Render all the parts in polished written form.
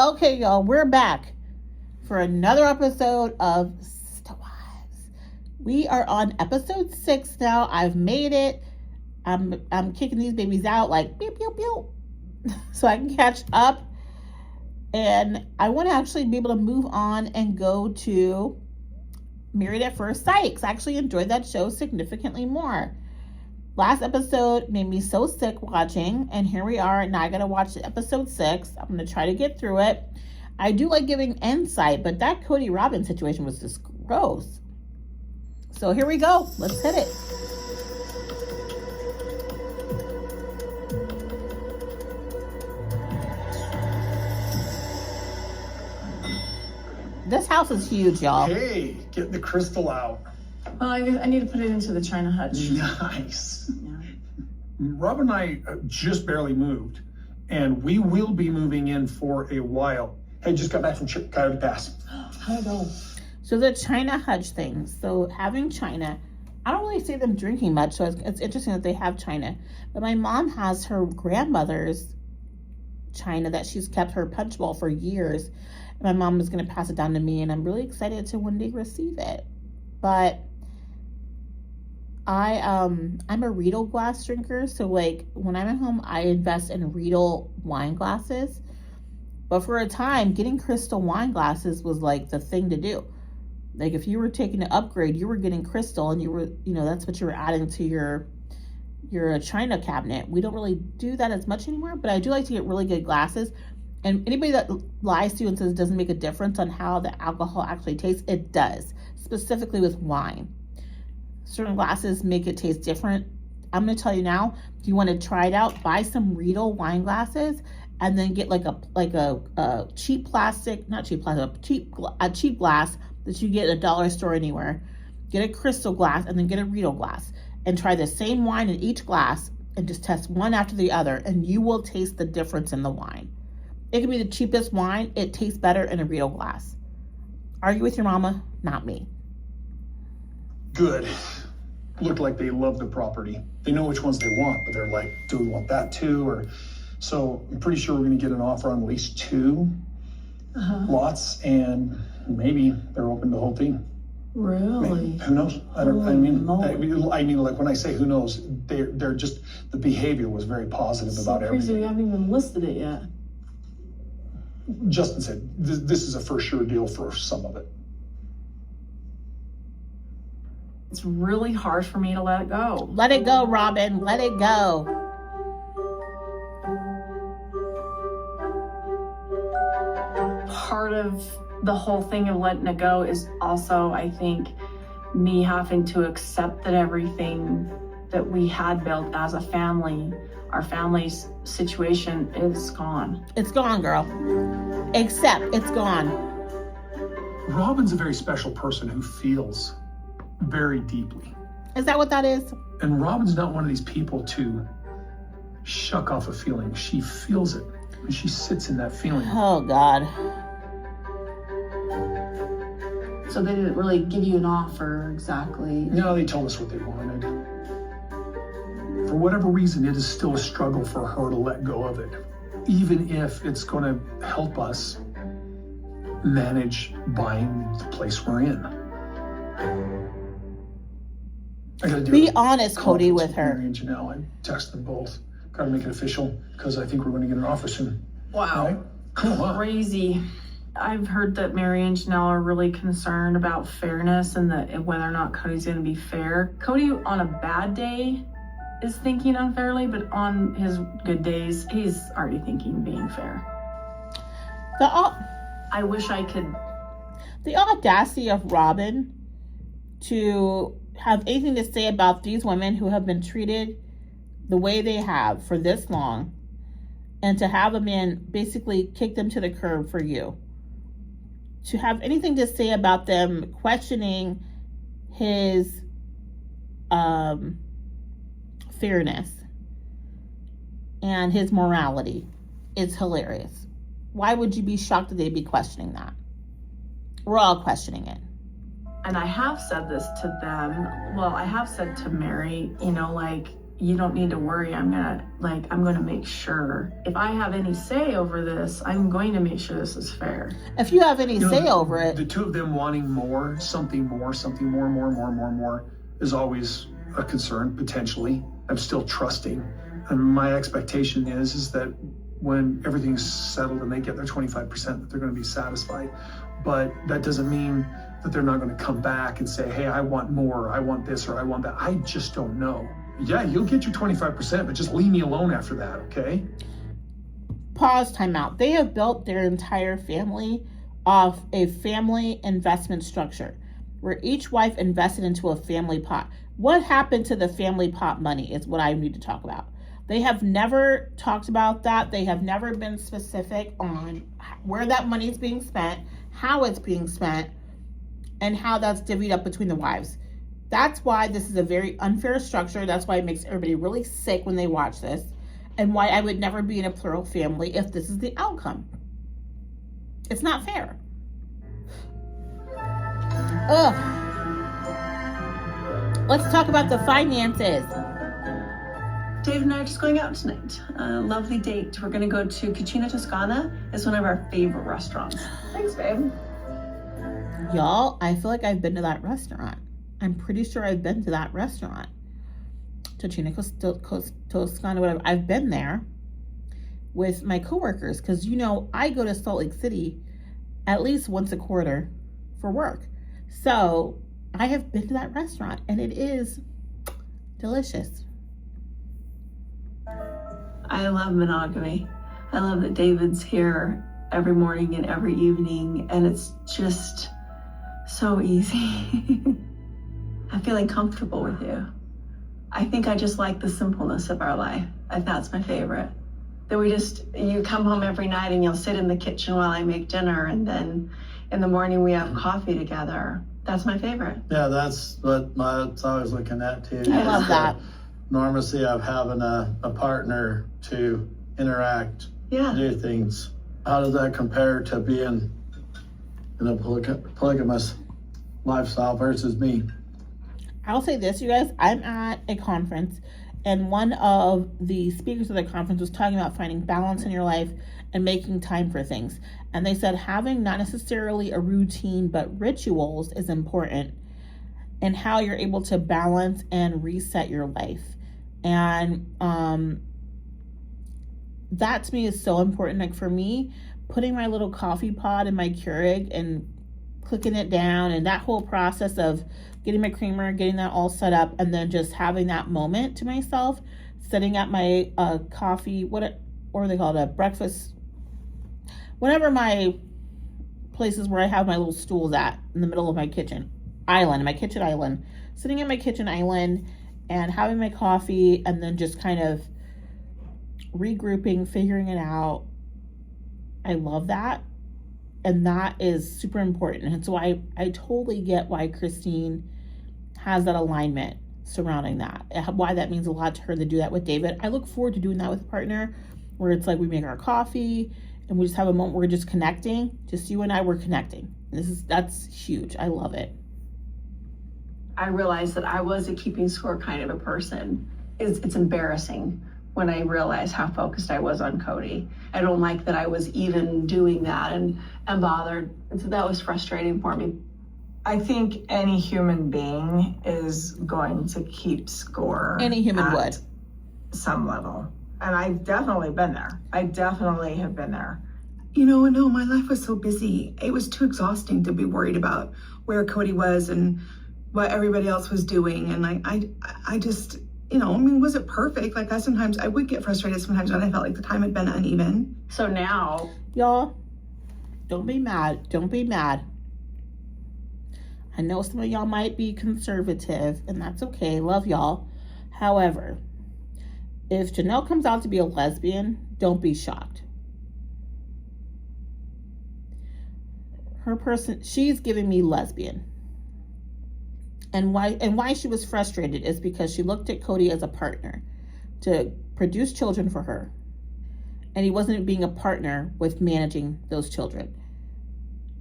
Okay, y'all, we're back for another episode of Sister Wives. We are on episode 6 now. I've made it. I'm kicking these babies out like beep, beep, beep, so I can catch up. And I want to actually be able to move on and go to Married at First Sight, because I actually enjoyed that show significantly more. Last episode made me so sick watching, and here we are. Now I gotta watch episode 6. I'm gonna try to get through it. I do like giving insight, but that Cody Robbins situation was just gross. So here we go. Let's hit it. This house is huge, y'all. Hey, get the crystal out. Well, I need to put it into the China hutch. Nice. Yeah. Rob and I just barely moved, and we will be moving in for a while. Hey, just got back from Coyote Pass. How'd it go? So the China hutch thing. So having China, I don't really see them drinking much, so it's interesting that they have China. But my mom has her grandmother's China that she's kept her punch bowl for years. And my mom is going to pass it down to me, and I'm really excited to one day receive it. But I'm a Riedel glass drinker, so like when I'm at home, I invest in Riedel wine glasses. But for a time, getting crystal wine glasses was like the thing to do. Like if you were taking an upgrade, you were getting crystal, and you were, that's what you were adding to your China cabinet. We don't really do that as much anymore, but I do like to get really good glasses. And anybody that lies to you and says it doesn't make a difference on how the alcohol actually tastes, it does, specifically with wine. Certain glasses make it taste different. I'm going to tell you now, if you want to try it out, buy some Riedel wine glasses and then get like a cheap plastic, not cheap plastic, a cheap glass that you get at a dollar store anywhere. Get a crystal glass and then get a Riedel glass and try the same wine in each glass and just test one after the other, and you will taste the difference in the wine. It could be the cheapest wine. It tastes better in a Riedel glass. Argue with your mama, not me. Good. Looked like they love the property. They know which ones they want, but they're like, do we want that too? So I'm pretty sure we're going to get an offer on at least 2 lots, and maybe they're open to the whole thing. Really? Who knows? I mean, like when I say who knows, they're just, the behavior was very positive about everything. Crazy, we haven't even listed it yet. Justin said this is a for sure deal for some of it. It's really hard for me to let it go. Let it go, Robin. Let it go. Part of the whole thing of letting it go is also, I think, me having to accept that everything that we had built as a family, our family's situation, is gone. It's gone, girl. Except it's gone. Robin's a very special person who feels very deeply. Is that what that is? And Robin's not one of these people to shuck off a feeling. She feels it, and she sits in that feeling. Oh, God. So they didn't really give you an offer exactly? No, they told us what they wanted. For whatever reason, it is still a struggle for her to let go of it, even if it's going to help us manage buying the place we're in. I gotta Be honest, Cody, with her. Mary and Janelle. I texted them both. Gotta make it official because I think we're going to get an offer soon. Wow. Right? Come on. Crazy. I've heard that Mary and Janelle are really concerned about fairness and that whether or not Cody's going to be fair. Cody, on a bad day, is thinking unfairly, but on his good days, he's already thinking being fair. I wish I could. The audacity of Robin to have anything to say about these women who have been treated the way they have for this long, and to have a man basically kick them to the curb for you. To have anything to say about them questioning his fairness and his morality is hilarious. Why would you be shocked that they'd be questioning that? We're all questioning it. And I have said this to them. Well, I have said to Mary, you don't need to worry. I'm gonna make sure. If I have any say over this, I'm going to make sure this is fair. If you have any say over it. The two of them wanting more, something more, is always a concern, potentially. I'm still trusting. And my expectation is that when everything's settled and they get their 25%, that they're going to be satisfied. But that doesn't mean that they're not going to come back and say, hey, I want more, I want this, or I want that. I just don't know. Yeah, you'll get your 25%, but just leave me alone after that, okay? Pause, time out. They have built their entire family off a family investment structure where each wife invested into a family pot. What happened to the family pot money is what I need to talk about. They have never talked about that. They have never been specific on where that money is being spent, how it's being spent, and how that's divvied up between the wives. That's why this is a very unfair structure. That's why it makes everybody really sick when they watch this, and why I would never be in a plural family if this is the outcome. It's not fair. Ugh. Let's talk about the finances. Dave and I are just going out tonight. A lovely date. We're gonna go to Cucina Toscana. It's one of our favorite restaurants. Thanks, babe. Y'all, I feel like I've been to that restaurant. I'm pretty sure I've been to that restaurant. Cucina Toscana, whatever. I've been there with my coworkers because, I go to Salt Lake City at least once a quarter for work. So I have been to that restaurant and it is delicious. I love monogamy. I love that David's here every morning and every evening, and it's just so easy. I'm feeling comfortable with you. I think I just like the simpleness of our life. That's my favorite. That you come home every night and you'll sit in the kitchen while I make dinner, and then in the morning we have coffee together. That's my favorite. Yeah, that's what it's always looking at too. I love that. Normalcy of having a partner to interact, do things. How does that compare to being in a polygamous lifestyle versus me? I'll say this, you guys. I'm at a conference, and one of the speakers of the conference was talking about finding balance in your life and making time for things. And they said having not necessarily a routine, but rituals is important, and how you're able to balance and reset your life. And that to me is so important. Like for me, putting my little coffee pod in my Keurig and clicking it down, and that whole process of getting my creamer, getting that all set up, and then just having that moment to myself, setting up my coffee, what are they called, a breakfast, whatever my places where I have my little stools at in the middle of my kitchen island, sitting in my kitchen island and having my coffee, and then just kind of regrouping, figuring it out. I love that. And that is super important. And so I totally get why Christine has that alignment surrounding that. Why that means a lot to her to do that with David. I look forward to doing that with a partner, where it's like we make our coffee and we just have a moment where we're just connecting. Just you and I, we're connecting. That's huge. I love it. I realized that I was a keeping score kind of a person. It's embarrassing when I realized how focused I was on Cody. I don't like that I was even doing that and bothered. And so that was frustrating for me. I think any human being is going to keep score. Any human would. Some level. And I've definitely been there. I definitely have been there. No, my life was so busy. It was too exhausting to be worried about where Cody was and what everybody else was doing. And I just, was it perfect? Like sometimes I would get frustrated sometimes when I felt like the time had been uneven. So now, y'all, don't be mad. Don't be mad. I know some of y'all might be conservative, and that's okay. Love y'all. However, if Janelle comes out to be a lesbian, don't be shocked. She's giving me lesbian. And why she was frustrated is because she looked at Cody as a partner to produce children for her. And he wasn't being a partner with managing those children.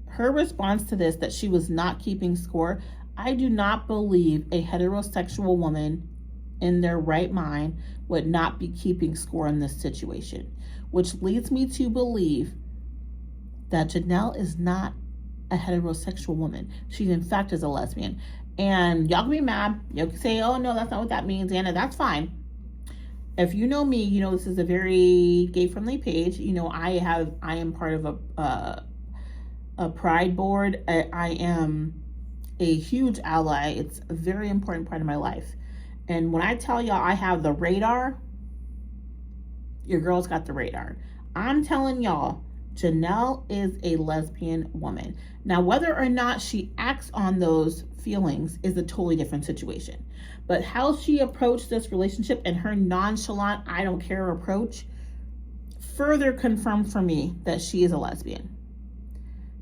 Her response to this, that she was not keeping score, I do not believe a heterosexual woman in their right mind would not be keeping score in this situation, which leads me to believe that Janelle is not a heterosexual woman. She, in fact, is a lesbian. And y'all can be mad. You can say, oh, no, that's not what that means, Anna. That's fine. If you know me, you know this is a very gay-friendly page. You know I am part of a pride board. I am a huge ally. It's a very important part of my life. And when I tell y'all I have the radar, your girl's got the radar. I'm telling y'all, Janelle is a lesbian woman. Now, whether or not she acts on those feelings is a totally different situation. But how she approached this relationship and her nonchalant, I don't care approach further confirmed for me that she is a lesbian.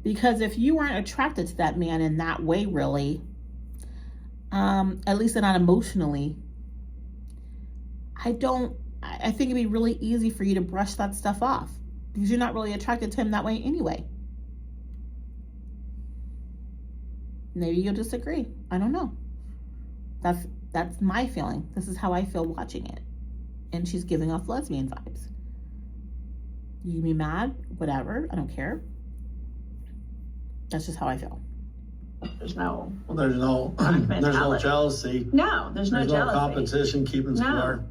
Because if you weren't attracted to that man in that way, really, at least not emotionally, I think it'd be really easy for you to brush that stuff off because you're not really attracted to him that way anyway. Maybe you'll disagree. I don't know. That's my feeling. This is how I feel watching it. And she's giving off lesbian vibes. You can be mad, whatever, I don't care. That's just how I feel. There's no jealousy. No, there's no jealousy. No competition keeping score.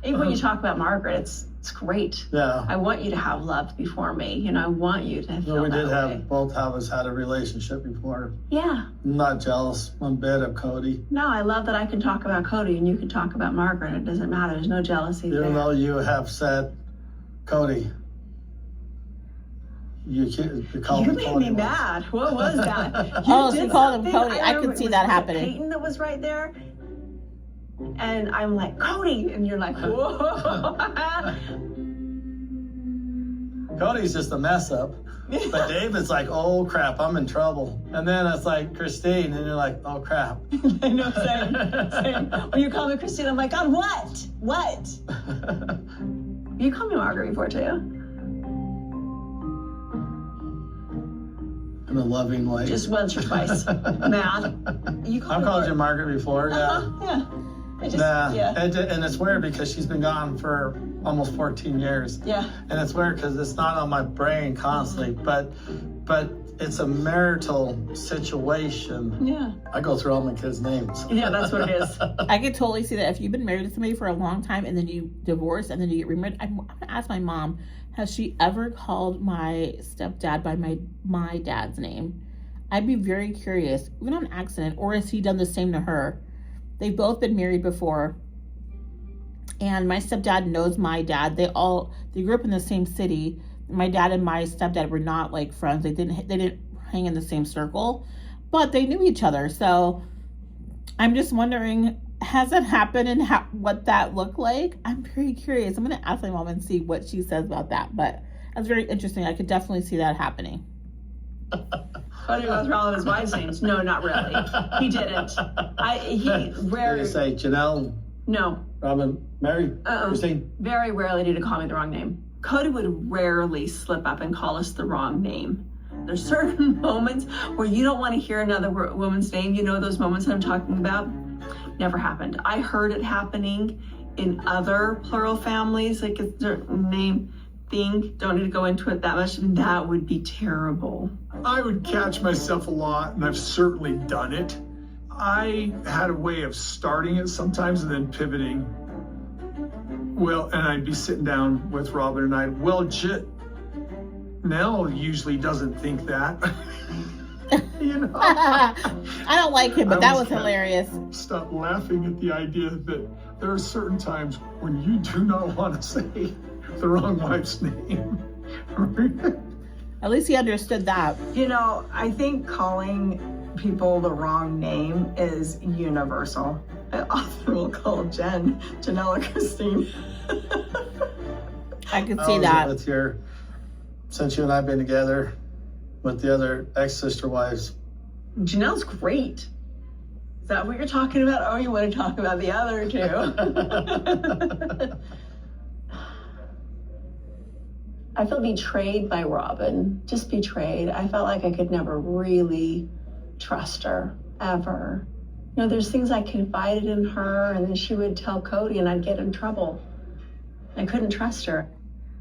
Even when you talk about Margaret, it's great. Yeah. I want you to have love before me. You know, I want you to feel we did that way. both of us had a relationship before. Yeah. I'm not jealous one bit of Cody. No, I love that I can talk about Cody and you can talk about Margaret. It doesn't matter. There's no jealousy there. Even though you have said, Cody, you made me mad. What was that? She called him Cody. I could see that happening. Peyton that was right there. And I'm like, Cody, and you're like, whoa. Cody's just a mess up. But David's like, oh crap, I'm in trouble. And then it's like Christine, and you're like, oh crap. I know, same. When you call me Christine, I'm like, God, what? What? You call me Margaret before too. In a loving way. Just once or twice. Mad. I've called you Margaret before, yeah. Yeah. And it's weird because she's been gone for almost 14 years. Yeah. And it's weird because it's not on my brain constantly, but it's a marital situation. Yeah. I go through all my kids' names. Yeah, that's what it is. I could totally see that if you've been married to somebody for a long time and then you divorce and then you get remarried. I'm gonna ask my mom, has she ever called my stepdad by my dad's name? I'd be very curious, even on accident, or has he done the same to her? They've both been married before. And my stepdad knows my dad. They grew up in the same city. My dad and my stepdad were not like friends. They didn't hang in the same circle, but they knew each other. So I'm just wondering, has it happened and what that looked like? I'm very curious. I'm going to ask my mom and see what she says about that. But that's very interesting. I could definitely see that happening. Cody goes through all of his wives' names. No, not really. He didn't. Did you say Janelle? No. Robin? Mary? Christine? Very rarely did he call me the wrong name. Cody would rarely slip up and call us the wrong name. There's certain moments where you don't want to hear another woman's name. You know those moments that I'm talking about? Never happened. I heard it happening in other plural families, like it's their name thing. Don't need to go into it that much. And that would be terrible. I would catch myself a lot, and I've certainly done it. I had a way of starting it sometimes and then pivoting. Well, and I'd be sitting down with Robin and I'd, Nell usually doesn't think that. You know? I don't like him, but that was hilarious. Stop laughing at the idea that there are certain times when you do not want to say the wrong wife's name. At least he understood that. You know, I think calling people the wrong name is universal. I often will call Jen, Janelle, Christine. I can see that. Since you and I have been together with the other ex-sister wives. Janelle's great. Is that what you're talking about? Oh, you want to talk about the other two? I feel betrayed by Robin. Just betrayed. I felt like I could never really trust her, ever. You know, there's things I confided in her, and then she would tell Cody, and I'd get in trouble. I couldn't trust her.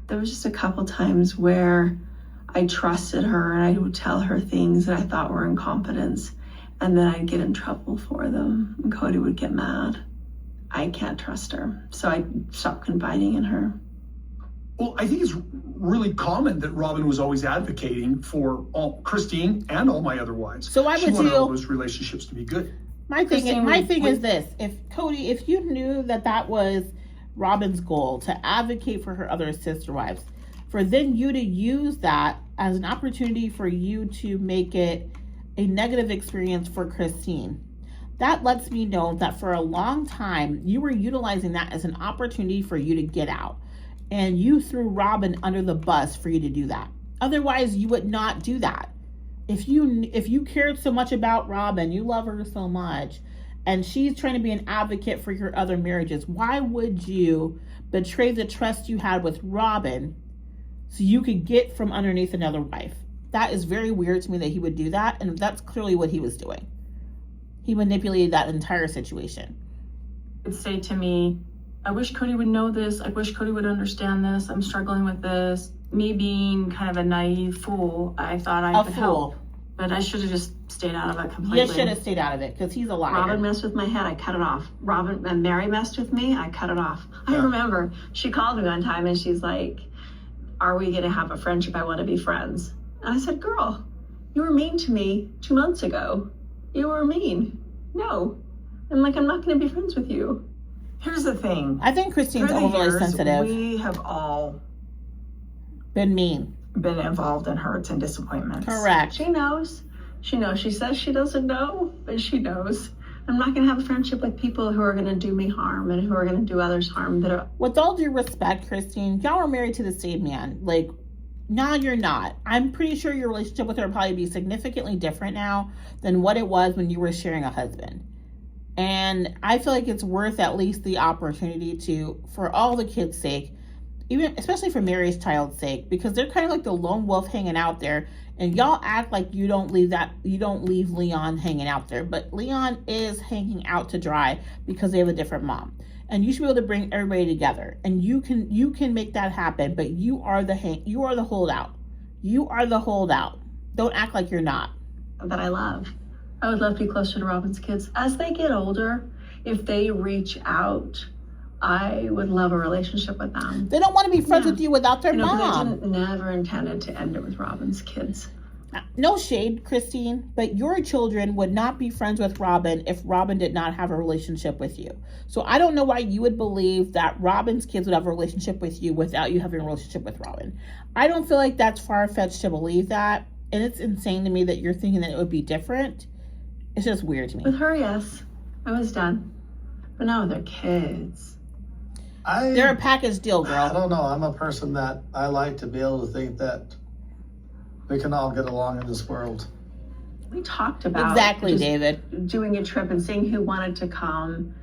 There was just a couple times where I trusted her, and I would tell her things that I thought were incompetence, and then I'd get in trouble for them, and Cody would get mad. I can't trust her, so I stopped confiding in her. Well, I think it's really common that Robin was always advocating for all Christine and all my other wives. So why she would wanted you? all those relationships to be good. My thing is this: if Cody, if you knew that was Robin's goal to advocate for her other sister wives, for then you to use that as an opportunity for you to make it a negative experience for Christine, that lets me know that for a long time you were utilizing that as an opportunity for you to get out. And you threw Robin under the bus for you to do that. Otherwise, you would not do that. If you cared so much about Robin, you love her so much, and she's trying to be an advocate for your other marriages, why would you betray the trust you had with Robin so you could get from underneath another wife? That is very weird to me that he would do that, and that's clearly what he was doing. He manipulated that entire situation. Would say to me, I wish Cody would know this. I wish Cody would understand this. I'm struggling with this. Me being kind of a naive fool, I thought I could help. But I should have just stayed out of it completely. You should have stayed out of it because he's a liar. Robin messed with my head, I cut it off. Mary messed with me, I cut it off. I remember she called me one time and she's like, are we gonna have a friendship? I wanna be friends. And I said, girl, you were mean to me 2 months ago. You were mean. No. I'm like, I'm not gonna be friends with you. Here's the thing. I think Christine's overly sensitive. We have all been mean, been involved in hurts and disappointments. Correct. She knows. She knows. She says she doesn't know, but she knows. I'm not going to have a friendship with people who are going to do me harm and who are going to do others harm. With all due respect, Christine, y'all are married to the same man. Like, no, you're not. I'm pretty sure your relationship with her will probably be significantly different now than what it was when you were sharing a husband. And I feel like it's worth at least the opportunity to, for all the kids' sake, even especially for Mary's child's sake, because they're kind of like the lone wolf hanging out there, and y'all act like you don't leave Leon hanging out there, but Leon is hanging out to dry because they have a different mom, and you should be able to bring everybody together, and you can make that happen. But you are the holdout. You are the holdout. Don't act like you're not. That I love. I would love to be closer to Robin's kids as they get older. If they reach out, I would love a relationship with them. They don't want to be friends with you without their mom. I never intended to end it with Robin's kids. No shade, Christine, but your children would not be friends with Robin if Robin did not have a relationship with you. So I don't know why you would believe that Robin's kids would have a relationship with you without you having a relationship with Robin. I don't feel like that's far-fetched to believe that, and it's insane to me that you're thinking that it would be different. It's just weird to me. With her, yes, I was done. But now with their kids. They're a package deal, girl. I don't know. I'm a person that I like to be able to think that we can all get along in this world. We talked about exactly, David. Doing a trip and seeing who wanted to come,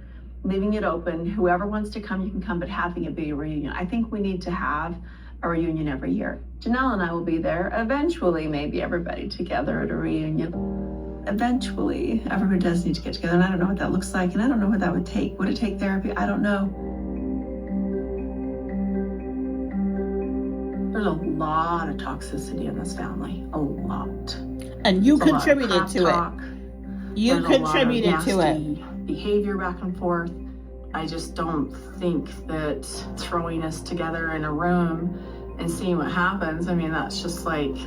leaving it open. Whoever wants to come, you can come, but having it be a reunion. I think we need to have a reunion every year. Janelle and I will be there. Eventually, maybe everybody together at a reunion. Eventually, everybody does need to get together, and I don't know what that looks like, and I don't know what that would take. Would it take therapy? I don't know. There's a lot of toxicity in this family. A lot. And you contributed to it. You contributed to it. Behavior back and forth. I just don't think that throwing us together in a room and seeing what happens, I mean, that's just like,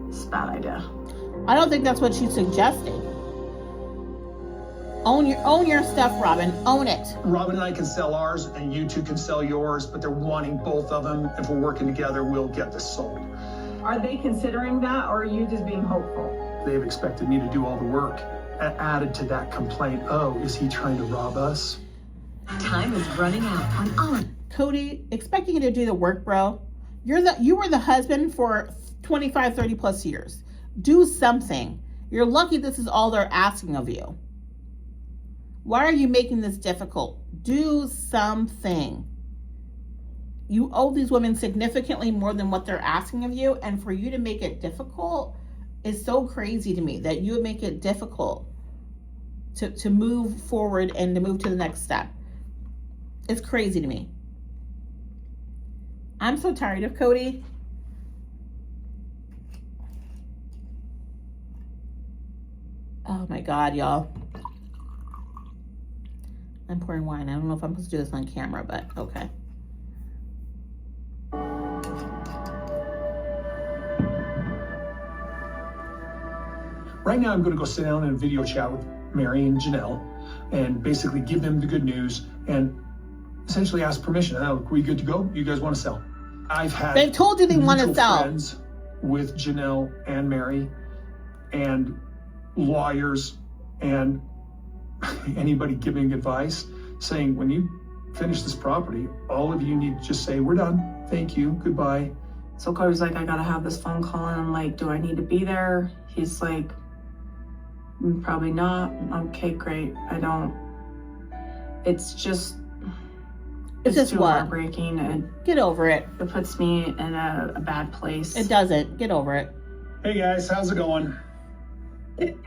it's a bad idea. I don't think that's what she's suggesting. Own your stuff, Robin. Own it. Robin and I can sell ours, and you two can sell yours, but they're wanting both of them. If we're working together, we'll get this sold. Are they considering that, or are you just being hopeful? They've expected me to do all the work. Added to that complaint, oh, is he trying to rob us? Time is running out on Owen. Cody, expecting you to do the work, bro. You were the husband for 25, 30 plus years. Do something. You're lucky this is all they're asking of you. Why are you making this difficult? Do something. You owe these women significantly more than what they're asking of you, and for you to make it difficult is so crazy to me that you would make it difficult to move forward and to move to the next step. It's crazy to me. I'm so tired of Cody. Oh my God, y'all. I'm pouring wine. I don't know if I'm supposed to do this on camera, but okay. Right now, I'm going to go sit down and video chat with Mary and Janelle and basically give them the good news and essentially ask permission. Are we good to go? You guys want to sell? I've had They've told you they want to sell. Friends with Janelle and Mary and lawyers and anybody giving advice saying, when you finish this property, all of you need to just say, we're done. Thank you. Goodbye. So Cody's like, I gotta have this phone call, and I'm like, do I need to be there? He's like, probably not. Okay, great. I don't. It's just just too what? heartbreaking, and Get over it. it puts me in a bad place. It doesn't. Get over it. Hey guys, how's it going? Good.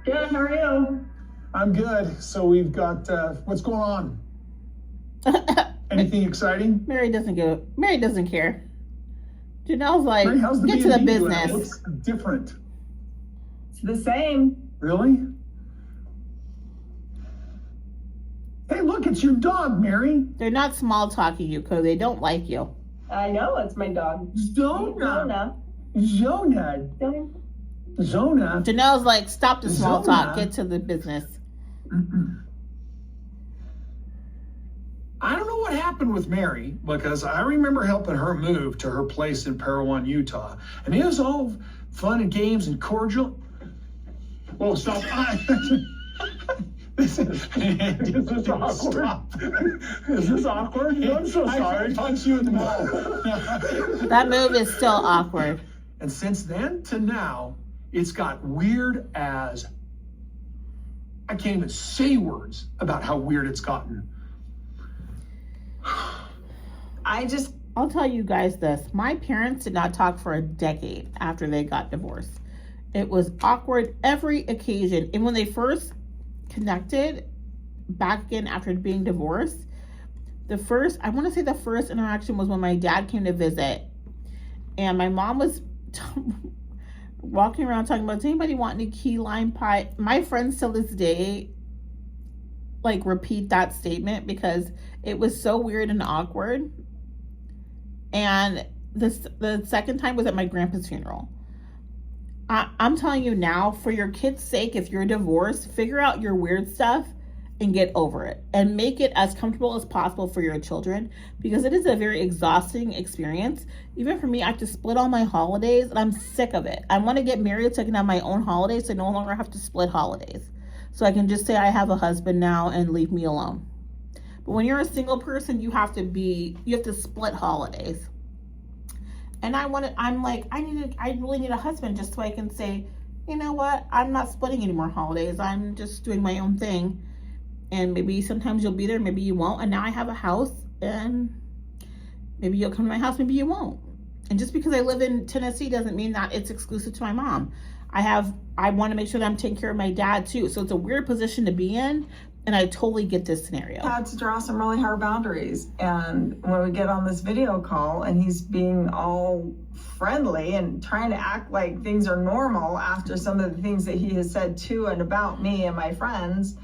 Good, how are you? I'm good. So we've got, what's going on? Anything exciting? Mary doesn't care. Janelle's like, Mary, how's the get to the B&B doing? It business. looks different. It's the same. Really? Hey, look, it's your dog, Mary. They're not small talking you, Cody. They don't like you. I know, it's my dog. Zona. Janelle's like, stop the small Zona. talk. Get to the business. I don't know what happened with Mary because I remember helping her move to her place in Parowan, Utah. And it was all fun and games and cordial. Well, stop. This is awkward. Stop. Is this awkward? I'm so sorry. I punch you in the mouth. That move is still awkward. And since then to now, it's got weird as I can't even say words about how weird it's gotten. I'll tell you guys this. My parents did not talk for a decade after they got divorced. It was awkward every occasion. And when they first connected back again after being divorced, the first interaction was when my dad came to visit. And my mom was walking around talking about, does anybody want any key lime pie? My friends till this day like repeat that statement because it was so weird and awkward. And the second time was at my grandpa's funeral. I'm telling you now, for your kids' sake, if you're divorced, figure out your weird stuff and get over it and make it as comfortable as possible for your children, because it is a very exhausting experience. Even for me, I have to split all my holidays and I'm sick of it. I want to get married so I can have my own holidays so I no longer have to split holidays. So I can just say I have a husband now and leave me alone. But when you're a single person, you have to split holidays. And I really need a husband just so I can say, you know what, I'm not splitting any more holidays. I'm just doing my own thing. And maybe sometimes you'll be there, maybe you won't. And now I have a house and maybe you'll come to my house, maybe you won't. And just because I live in Tennessee doesn't mean that it's exclusive to my mom. I want to make sure that I'm taking care of my dad too. So it's a weird position to be in. And I totally get this scenario. I had to draw some really hard boundaries. And when we get on this video call and he's being all friendly and trying to act like things are normal after some of the things that he has said to and about me and my friends,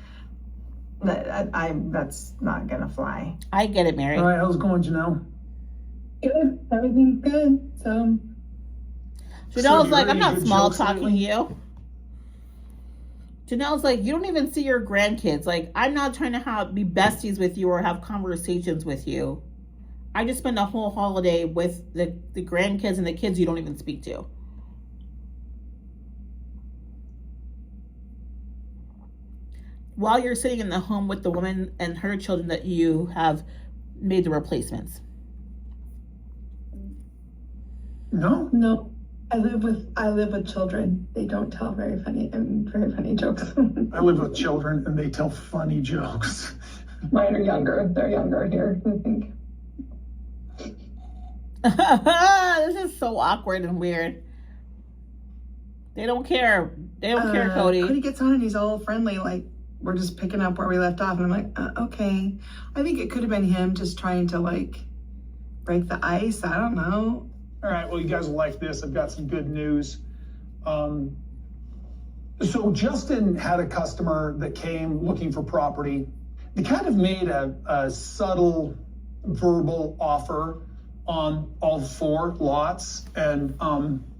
that's not gonna fly. I get it, Mary. All right, how's it going, Janelle? Good. Everything's good. So Janelle's like, I'm not small talking you. Janelle's like, you don't even see your grandkids. Like, I'm not trying to be besties with you or have conversations with you. I just spend a whole holiday with the grandkids and the kids you don't even speak to. While you're sitting in the home with the woman and her children that you have made the replacements. No. I live with children. They don't tell very funny jokes. I live with children and they tell funny jokes. Mine are younger. They're younger here, I think. This is so awkward and weird. They don't care. They don't care, Cody. Cody gets on and he's all friendly, like, we're just picking up where we left off. And I'm like, okay. I think it could have been him just trying to, like, break the ice. I don't know. All right, well, you guys will like this. I've got some good news. So Justin had a customer that came looking for property. They kind of made a subtle verbal offer on all 4 lots. And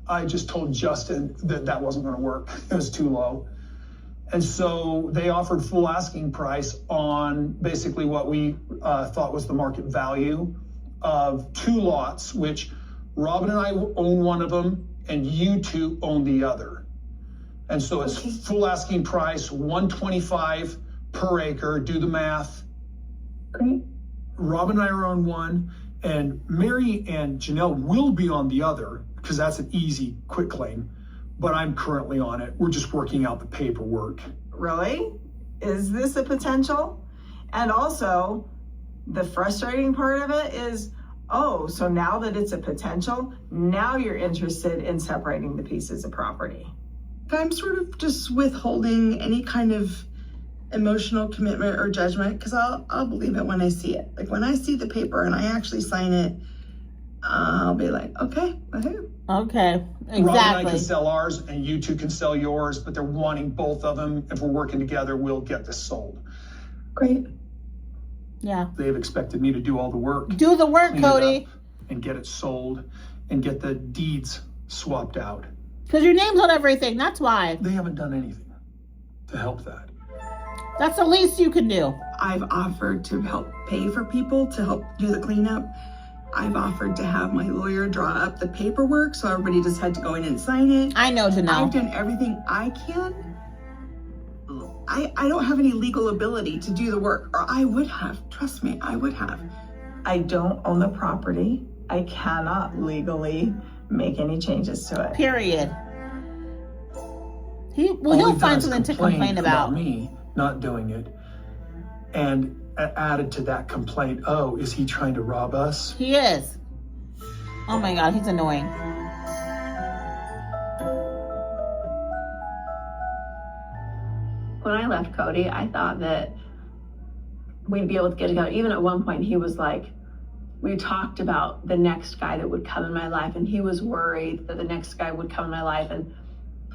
I just told Justin that wasn't going to work. It was too low. And so they offered full asking price on basically what we thought was the market value of 2 lots, which Robin and I own one of them and you 2 own the other. And so it's full asking price, $125 per acre. Do the math. Great. Robin and I are on one, and Mary and Janelle will be on the other because that's an easy, quick claim. But I'm currently on it. We're just working out the paperwork. Really? Is this a potential? And also, the frustrating part of it is, oh, so now that it's a potential, now you're interested in separating the pieces of property. I'm sort of just withholding any kind of emotional commitment or judgment because I'll believe it when I see it. Like when I see the paper and I actually sign it, I'll be like, okay, woohoo. Okay, exactly. Rob and I can sell ours and you 2 can sell yours, but they're wanting both of them. If we're working together, we'll get this sold. Great. Yeah. They've expected me to do all the work. Do the work, clean it Cody. up, and get it sold and get the deeds swapped out. Because your name's on everything. That's why. They haven't done anything to help that. That's the least you can do. I've offered to help pay for people to help do the cleanup. I've offered to have my lawyer draw up the paperwork so everybody just had to go in and sign it. I know, Janelle. I've done everything I can. I don't have any legal ability to do the work, or I would have. Trust me, I would have. I don't own the property. I cannot legally make any changes to it. Period. All He'll they've done find is something to complain about. me not doing it. And added to that complaint, oh, is he trying to rob us? He is. Oh my God, he's annoying. When I left Cody, I thought that we'd be able to get together. Even at one point, he was like, we talked about the next guy that would come in my life, and he was worried that the next guy would come in my life and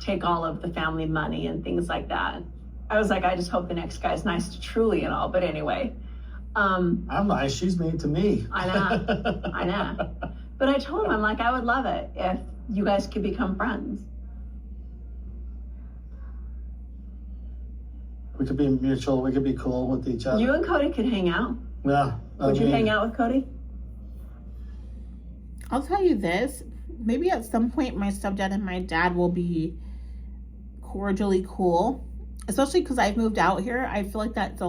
take all of the family money and things like that. I was like, I just hope the next guy's nice to Truly and all. But anyway. I'm nice. She's mean to me. I know. I know. But I told him, I'm like, I would love it if you guys could become friends. We could be mutual. We could be cool with each other. You and Cody could hang out. Yeah. Would you hang out with Cody? I'll tell you this. Maybe at some point my stepdad and my dad will be cordially cool. Especially because I've moved out here. I feel like that's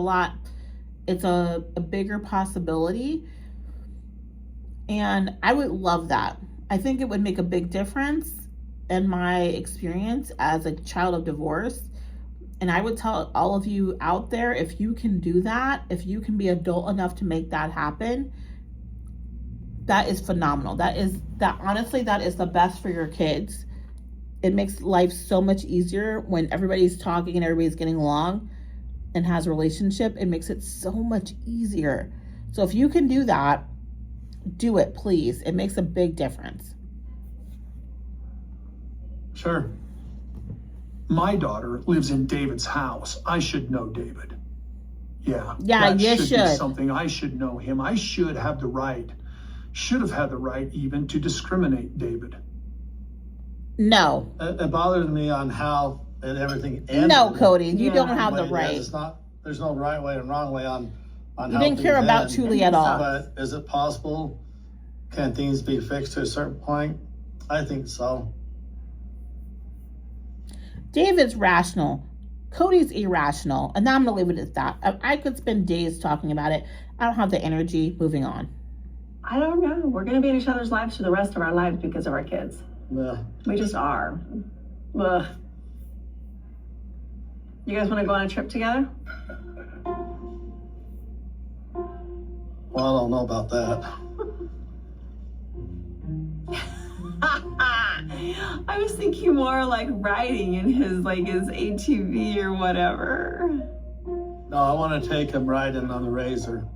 it's a bigger possibility. And I would love that. I think it would make a big difference in my experience as a child of divorce. And I would tell all of you out there, if you can do that, if you can be adult enough to make that happen, that is phenomenal. Honestly, that is the best for your kids. It makes life so much easier when everybody's talking and everybody's getting along and has a relationship. It makes it so much easier. So if you can do that, do it, please. It makes a big difference. Sure. My daughter lives in David's house. I should know David. Yeah. Yeah, that you be should. something I should know him. I should have the right. Should have had the right even to discriminate David. No. It bothers me on how and everything ended. No, Cody, you Yeah. don't have the But right. there's no right way and wrong way on You how didn't care things about end. Truly at all. But is it possible? Can things be fixed to a certain point? I think so. David's rational. Cody's irrational. And now I'm going to leave it at that. I could spend days talking about it. I don't have the energy. Moving on. I don't know. We're going to be in each other's lives for the rest of our lives because of our kids. Yeah. We just are. Ugh. You guys want to go on a trip together? Well, I don't know about that. I was thinking more like riding in his ATV or whatever. No, I want to take him riding on the Razor.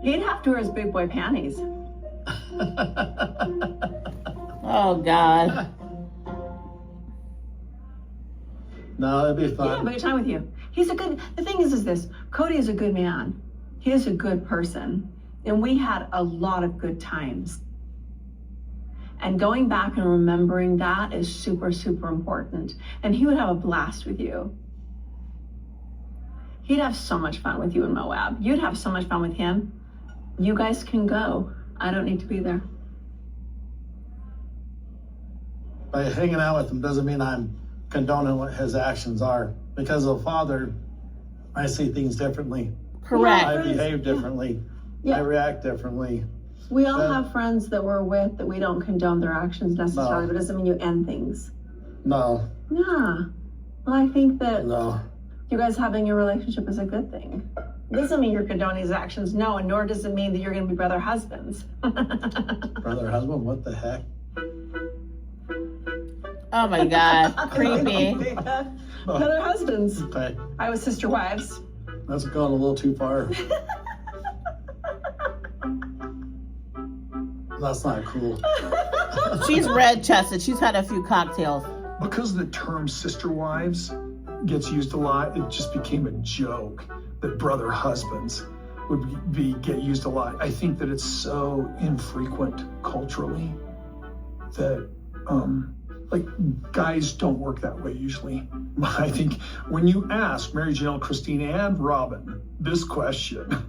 He'd have to wear his big boy panties. Oh, God. No, it'd be Yeah, fun. but time with you. The thing is this, Cody is a good man. He is a good person. And we had a lot of good times. And going back and remembering that is super, super important. And he would have a blast with you. He'd have so much fun with you in Moab. You'd have so much fun with him. You guys can go. I don't need to be there. By hanging out with him doesn't mean I'm condoning what his actions are. Because of father, I see things differently. Correct. I behave differently. Yeah. I react differently. We all have friends that we're with that we don't condone their actions necessarily, but it doesn't mean you end things. No. Yeah. Well, I think that No. you guys having a relationship is a good thing. Doesn't mean you're condoning his actions, no, and nor does it mean that you're going to be brother husbands. Brother, husband, what the heck? Oh, my God. Creepy. Brother husbands. Okay, I was sister wives. that's going a little too far. That's not cool. She's red-chested. She's had a few cocktails. Because the term sister wives gets used a lot, it just became a joke that brother husbands would get used a lot. I think that it's so infrequent culturally that guys don't work that way usually. I think when you ask Mary Janelle, Christine, and Robin this question,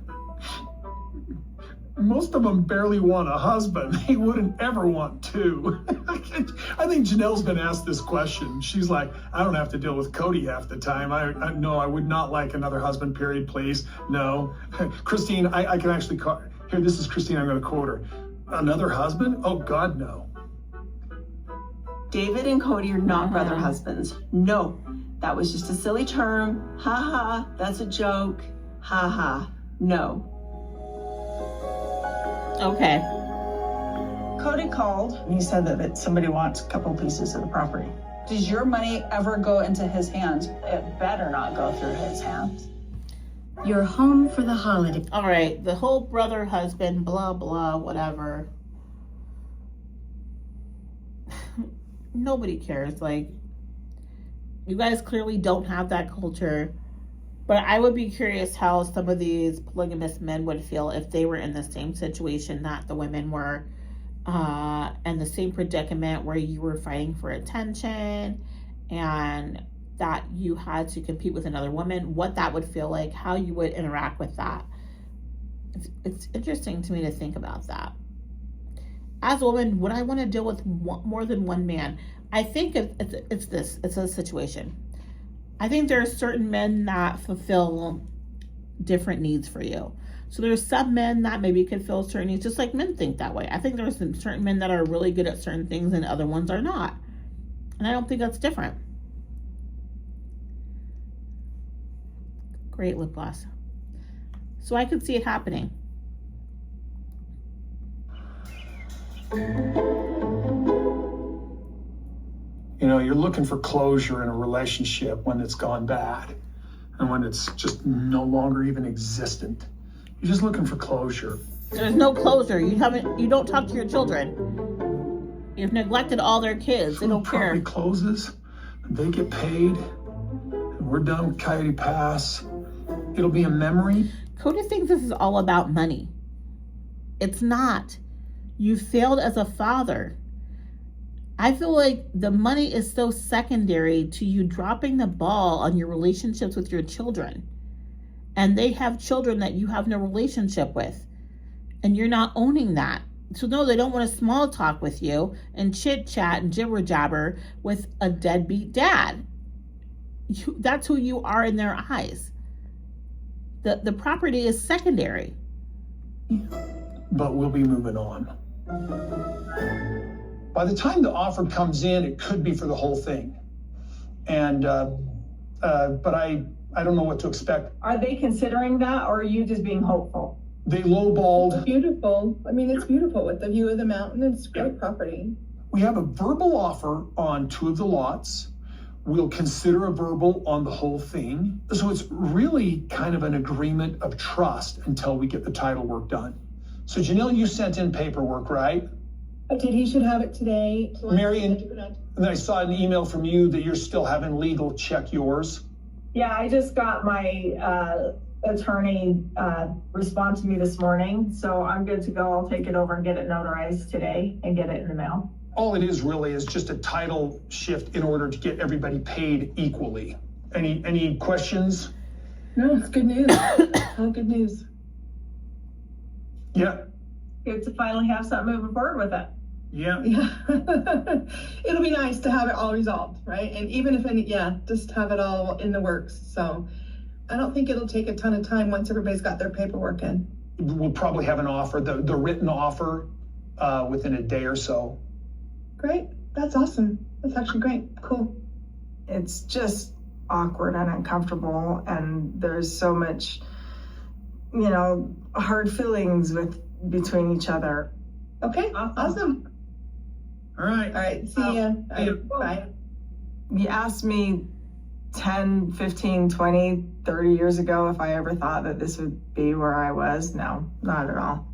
most of them barely want a husband. They wouldn't ever want two. I think Janelle's been asked this question. She's like, I don't have to deal with Cody half the time. I would not like another husband, period, please. No. Christine, I can actually call, here, this is Christine, I'm gonna quote her. Another husband? Oh God, no. David and Cody are not brother husbands. No, that was just a silly term. Ha ha, that's a joke. Ha ha, no. Okay. Cody called and he said that somebody wants a couple pieces of the property. Does your money ever go into his hands? It better not go through his hands. You're home for the holiday. All right. The whole brother, husband, blah, blah, whatever. Nobody cares. Like, you guys clearly don't have that culture. But I would be curious how some of these polygamous men would feel if they were in the same situation that the women were, and the same predicament where you were fighting for attention and that you had to compete with another woman, what that would feel like, how you would interact with that. It's interesting to me to think about that. As a woman, would I want to deal with more than one man? I think it's a situation. I think there are certain men that fulfill different needs for you. So there's some men that maybe could fill certain needs, just like men think that way. I think there's some certain men that are really good at certain things and other ones are not. And I don't think that's different. Great lip gloss. So I could see it happening. You know, you're looking for closure in a relationship when it's gone bad and when it's just no longer even existent. You're just looking for closure. There's no closure. You don't talk to your children. You've neglected all their kids. They don't care. Property closes, they get paid, and we're done with Coyote Pass. It'll be a memory. Cody thinks this is all about money. It's not. You failed as a father. I feel like the money is so secondary to you dropping the ball on your relationships with your children. And they have children that you have no relationship with. And you're not owning that. So no, they don't want to small talk with you and chit chat and jibber jabber with a deadbeat dad. That's who you are in their eyes. The property is secondary. But we'll be moving on. By the time the offer comes in, it could be for the whole thing. And, but I don't know what to expect. Are they considering that, or are you just being hopeful? They lowballed. Beautiful. I mean, it's beautiful with the view of the mountain. It's great property. We have a verbal offer on 2 of the lots. We'll consider a verbal on the whole thing. So it's really kind of an agreement of trust until we get the title work done. So Janelle, you sent in paperwork, right? I did. He should have it today. Mary, and then I saw an email from you that you're still having legal check yours. Yeah, I just got my attorney respond to me this morning, so I'm good to go. I'll take it over and get it notarized today and get it in the mail. All it is really is just a title shift in order to get everybody paid equally. Any questions? No, it's good news. All good news. Yeah. Good to finally have something moving forward with it. Yeah. Yeah. It'll be nice to have it all resolved, right? And even if just have it all in the works. So I don't think it'll take a ton of time once everybody's got their paperwork in. We'll probably have an offer, the written offer, within a day or so. Great. That's awesome. That's actually great. Cool. It's just awkward and uncomfortable, and there's so much, hard feelings between each other. Okay. Awesome. All right. All right. See ya. Bye. You asked me 10, 15, 20, 30 years ago if I ever thought that this would be where I was. No, not at all.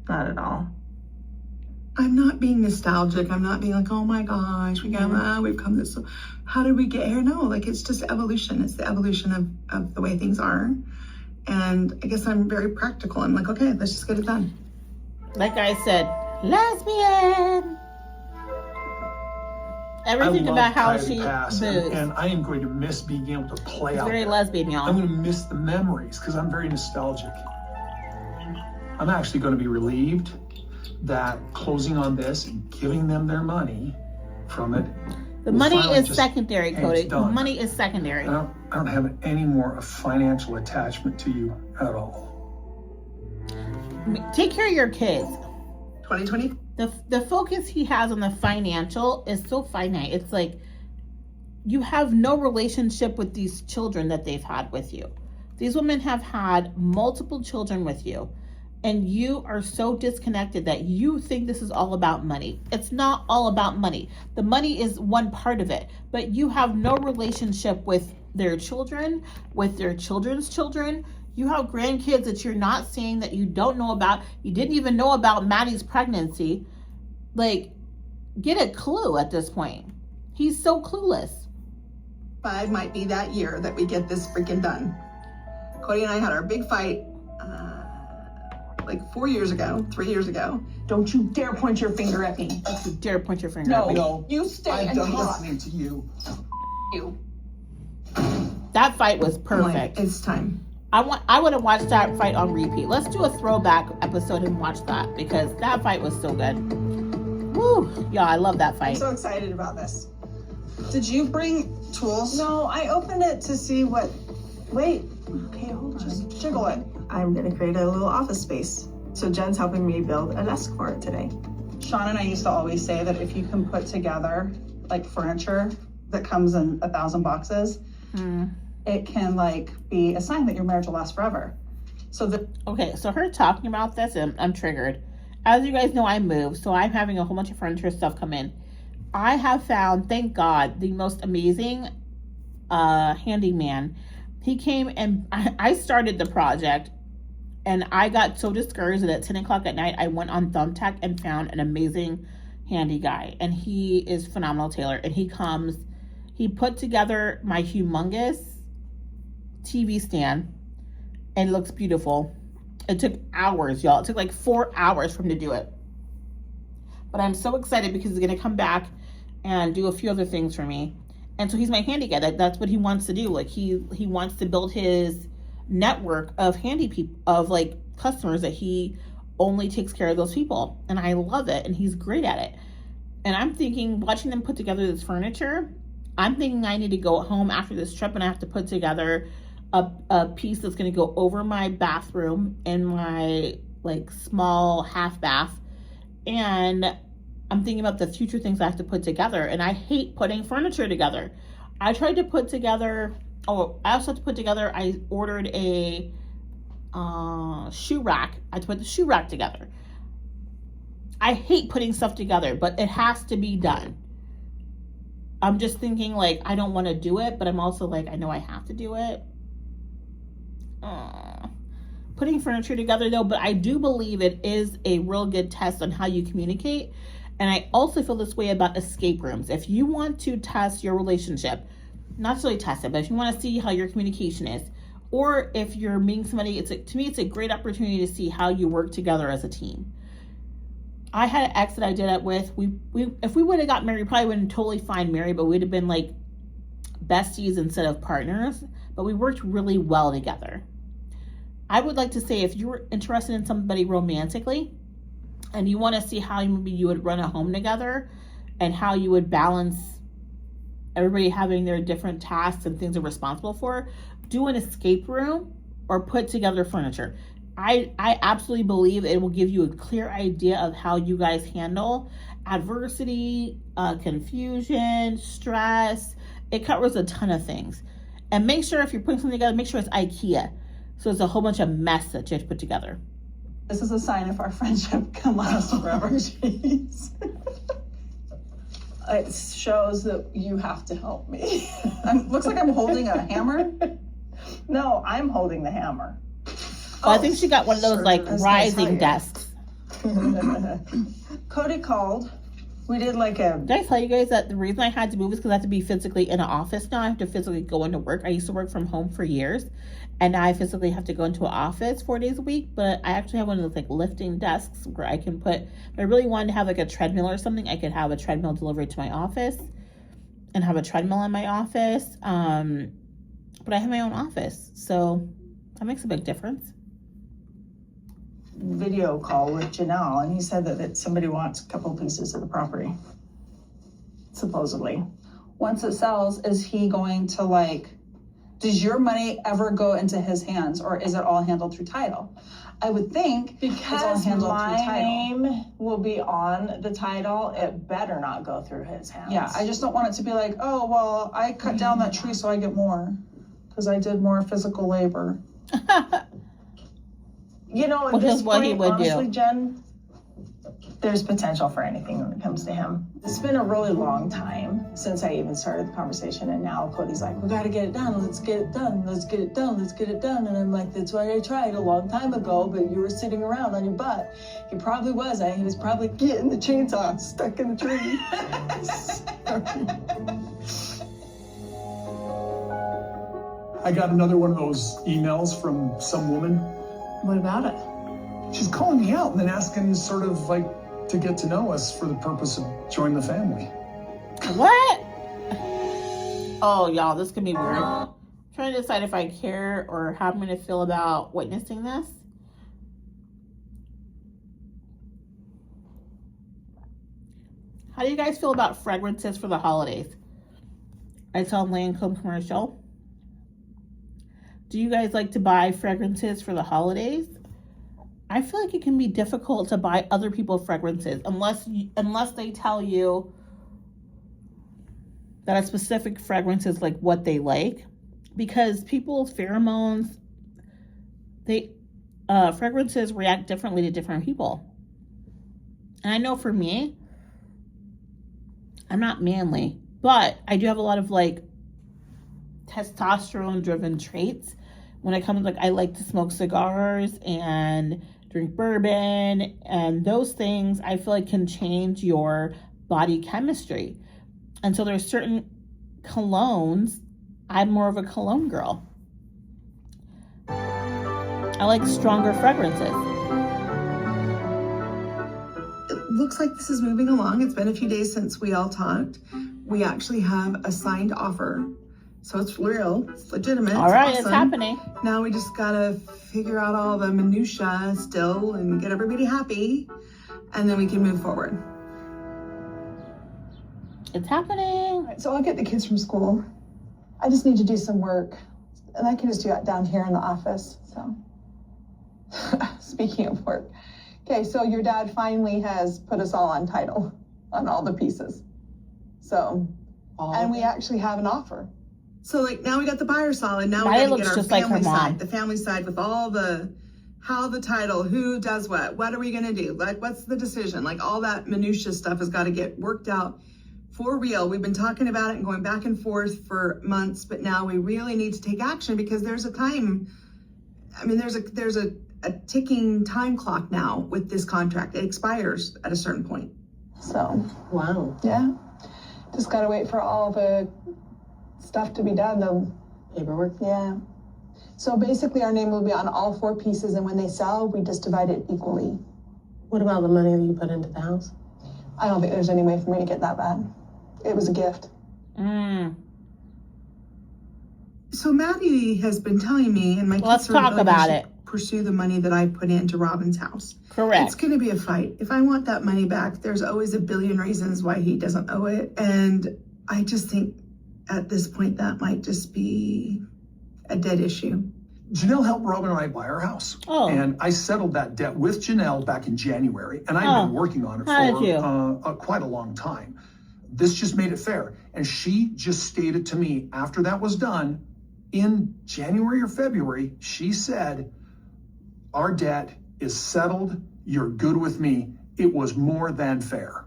Not at all. I'm not being nostalgic. I'm not being like, oh my gosh, we've come this. So how did we get here? No, like it's just evolution. It's the evolution of the way things are. And I guess I'm very practical. I'm like, okay, let's just get it done. Like I said, lesbian. Everything about how she moves. And I am going to miss being able to play it's out very there. lesbian, y'all. I'm going to miss the memories because I'm very nostalgic. I'm actually going to be relieved that closing on this and giving them their money from it. The money is secondary, Cody. The money is secondary. I don't have any more financial attachment to you at all. Take care of your kids. 2020? The focus he has on the financial is so finite. It's like you have no relationship with these children that they've had with you. These women have had multiple children with you, and you are so disconnected that you think this is all about money. It's not all about money. The money is one part of it, but you have no relationship with their children, with their children's children. You have grandkids that you're not seeing, that you don't know about. You didn't even know about Maddie's pregnancy. Like, get a clue at this point. He's so clueless. 5 might be that year that we get this freaking done. Cody and I had our big fight like 4 years ago, 3 years ago. Don't you dare point your finger at me. Don't you dare point your finger at me. No, you stay I'm and done talk. listening to you. You. That fight was perfect. It's time. I want to watch that fight on repeat. Let's do a throwback episode and watch that because that fight was so good. Woo! Yeah, I love that I'm fight. so excited about this. Did you bring tools? No, I opened it to see what. Wait. Okay, hold on. Just jiggle it. I'm gonna create a little office space. So Jen's helping me build a desk for it today. Sean and I used to always say that if you can put together like furniture that comes in 1,000 boxes, it can like be a sign that your marriage will last forever. Okay, so her talking about this, and I'm triggered. As you guys know, I moved, so I'm having a whole bunch of furniture stuff come in. I have found, thank God, the most amazing handyman. He came and I started the project, and I got so discouraged that at 10 o'clock at night, I went on Thumbtack and found an amazing handy guy, and he is phenomenal tailor. And he put together my humongous TV stand, and it looks beautiful. It took hours, y'all. It took like 4 hours for him to do it. But I'm so excited because he's gonna come back and do a few other things for me. And so he's my handy guy. That's what he wants to do. Like he wants to build his network of handy people, of like customers that he only takes care of those people. And I love it. And he's great at it. And I'm thinking, watching them put together this furniture, I'm thinking I need to go home after this trip and I have to put together a piece that's going to go over my bathroom in my like small half bath. And I'm thinking about the future things I have to put together, and I hate putting furniture together. I tried to put together, I ordered a shoe rack. I had to put the shoe rack together. I hate putting stuff together, but it has to be done. I'm just thinking, like, I don't want to do it, but I'm also like, I know I have to do it. Putting furniture together, though, but I do believe it is a real good test on how you communicate. And I also feel this way about escape rooms. If you want to test your relationship, not necessarily test it, but if you want to see how your communication is, or if you're meeting somebody, to me, it's a great opportunity to see how you work together as a team. I had an ex that I did it with. If we would have got married, probably wouldn't totally fine married, but we'd have been like besties instead of partners. But we worked really well together. I would like to say, if you're interested in somebody romantically and you want to see how maybe you would run a home together and how you would balance everybody having their different tasks and things they're responsible for, do an escape room or put together furniture. I absolutely believe it will give you a clear idea of how you guys handle adversity, confusion, stress. It covers a ton of things. And make sure if you're putting something together, make sure it's IKEA. So it's a whole bunch of mess that you have to put together. This is a sign if our friendship can last forever, jeez. It shows that you have to help me. Looks like I'm holding a hammer. No, I'm holding the hammer. Well, I think she got one of those like rising desks. Cody called. We did like a... Did I tell you guys that the reason I had to move is because I have to be physically in an office now? I have to physically go into work. I used to work from home for years, and now I physically have to go into an office 4 days a week, but I actually have one of those like lifting desks where I can put... If I really wanted to have like a treadmill or something, I could have a treadmill delivered to my office and have a treadmill in my office. But I have my own office, so that makes a big difference. Video call with Janelle, and he said that somebody wants a couple pieces of the property, supposedly. Once it sells, is he going to like, does your money ever go into his hands, or is it all handled through title? I would think because my name will be on the title, it better not go through his hands. Yeah, I just don't want it to be like, oh, well, I cut down that tree so I get more because I did more physical labor. You know, at this point, honestly, Jen, there's potential for anything when it comes to him. It's been a really long time since I even started the conversation, and now Cody's like, we gotta get it done, let's get it done, let's get it done, let's get it done. And I'm like, that's why I tried a long time ago, but you were sitting around on your butt. He probably was. He was probably getting the chainsaw stuck in the tree. I got another one of those emails from some woman. What about it? She's calling me out and then asking sort of like to get to know us for the purpose of joining the family. What? Oh, y'all, this could be weird. I'm trying to decide if I care or how I'm going to feel about witnessing this. How do you guys feel about fragrances for the holidays? I saw a Lancome commercial. Do you guys like to buy fragrances for the holidays? I feel like it can be difficult to buy other people's fragrances unless they tell you that a specific fragrance is like what they like, because people's pheromones, fragrances react differently to different people. And I know for me, I'm not manly, but I do have a lot of like testosterone driven traits when it comes, like I like to smoke cigars and drink bourbon, and those things I feel like can change your body chemistry. And so there's certain colognes, I'm more of a cologne girl. I like stronger fragrances. It looks like this is moving along. It's been a few days since we all talked. We actually have a signed offer. So it's real, it's legitimate. All right, awesome. It's happening. Now we just gotta figure out all the minutia still and get everybody happy, and then we can move forward. It's happening. Right, so I'll get the kids from school. I just need to do some work, and I can just do that down here in the office, so. Speaking of work. Okay, so your dad finally has put us all on title on all the pieces. So, and we actually have an offer. So like now we got the buyer solid. Now Maya we got to looks get our just like her family mom. side, the family side with all the, how the title, who does what are we going to do? Like, what's the decision? Like all that minutia stuff has got to get worked out for real. We've been talking about it and going back and forth for months, but now we really need to take action because there's a time. I mean, there's a ticking time clock now with this contract. It expires at a certain point. So, Wow. yeah. Just gotta wait for all the stuff to be done, the Paperwork. yeah. So basically our name will be on all 4 pieces, and when they sell, we just divide it equally. What about the money that you put into the house? I don't think there's any way for me to get that bad. It was a gift. So Maddie has been telling me, and my kids Let's sort of talk like about I should it. pursue the money that I put into Robin's house. Correct. It's going to be a fight. If I want that money back, there's always a billion reasons why he doesn't owe it. And I just think at this point that might just be a dead issue. Janelle helped Robin and I buy our house. Oh. And I settled that debt with Janelle back in January. And I've been working on it How did you? for quite a long time. This just made it fair. And she just stated to me after that was done, in January or February, she said, our debt is settled. You're good with me. It was more than fair.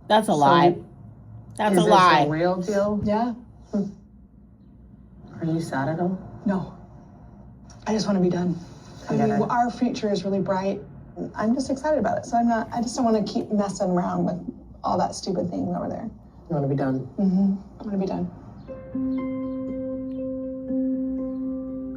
That's a lie. That's a Is lie. this a real deal? Yeah. Are you sad at all? No. I just want to be done. I get mean, it. our future is really bright. I'm just excited about it. So I just don't want to keep messing around with all that stupid things over there. You want to be done? I want to be done.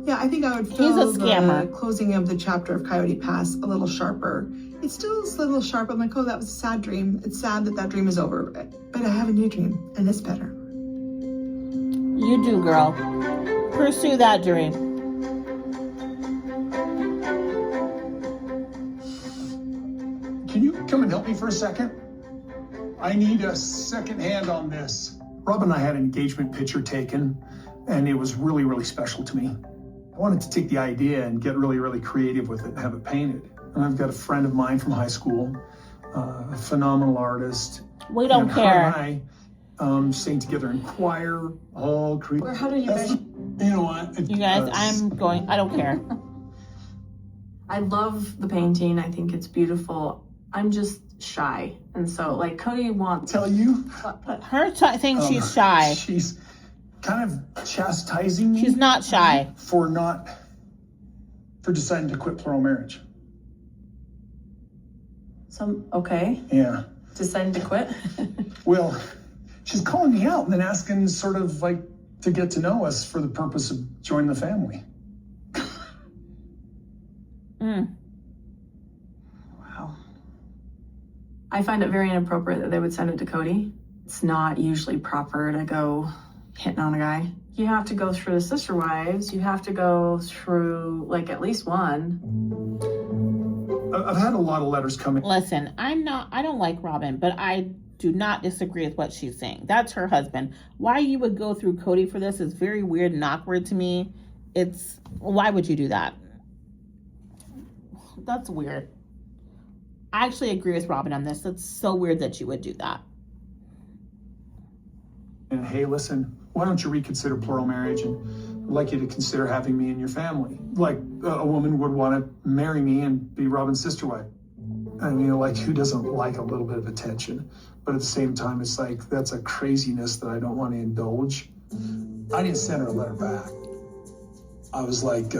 Yeah, I think I would He's fill a scammer. the closing of the chapter of Coyote Pass a little sharper. It still is a little sharp. I'm like, oh, that was a sad dream. It's sad that dream is over, but I have a new dream, and it's better. You do, girl. Pursue that dream. Can you come and help me for a second? I need a second hand on this. Rob and I had an engagement picture taken, and it was really, really special to me. I wanted to take the idea and get really, really creative with it and have it painted. And I've got a friend of mine from high school, a phenomenal artist. We don't and care. Her and I sing together in choir, all creative. Or how do you That's- You know what? You guys, I don't care. I love the painting. I think it's beautiful. I'm just shy. And so, like, Cody wants... Tell you, Her thinks she's shy. she's kind of chastising me. She's not shy. for deciding to quit plural marriage. Okay, Yeah. deciding to quit. Well, she's calling me out and then asking sort of like to get to know us for the purpose of joining the family. Wow. I find it very inappropriate that they would send it to Cody. It's not usually proper to go hitting on a guy. You have to go through the sister wives. You have to go through like at least one. I've had a lot of letters come in. Listen, I don't like Robin, but I do not disagree with what she's saying. That's her husband. Why you would go through Cody for this is very weird and awkward to me. Why would you do that? That's weird. I actually agree with Robin on this. That's so weird that you would do that. And hey, listen, why don't you reconsider plural marriage, and I'd like you to consider having me in your family. Like a woman would want to marry me and be Robin's sister wife. I mean, like, who doesn't like a little bit of attention? But at the same time, it's like, that's a craziness that I don't want to indulge. I didn't send her a letter back. I was like,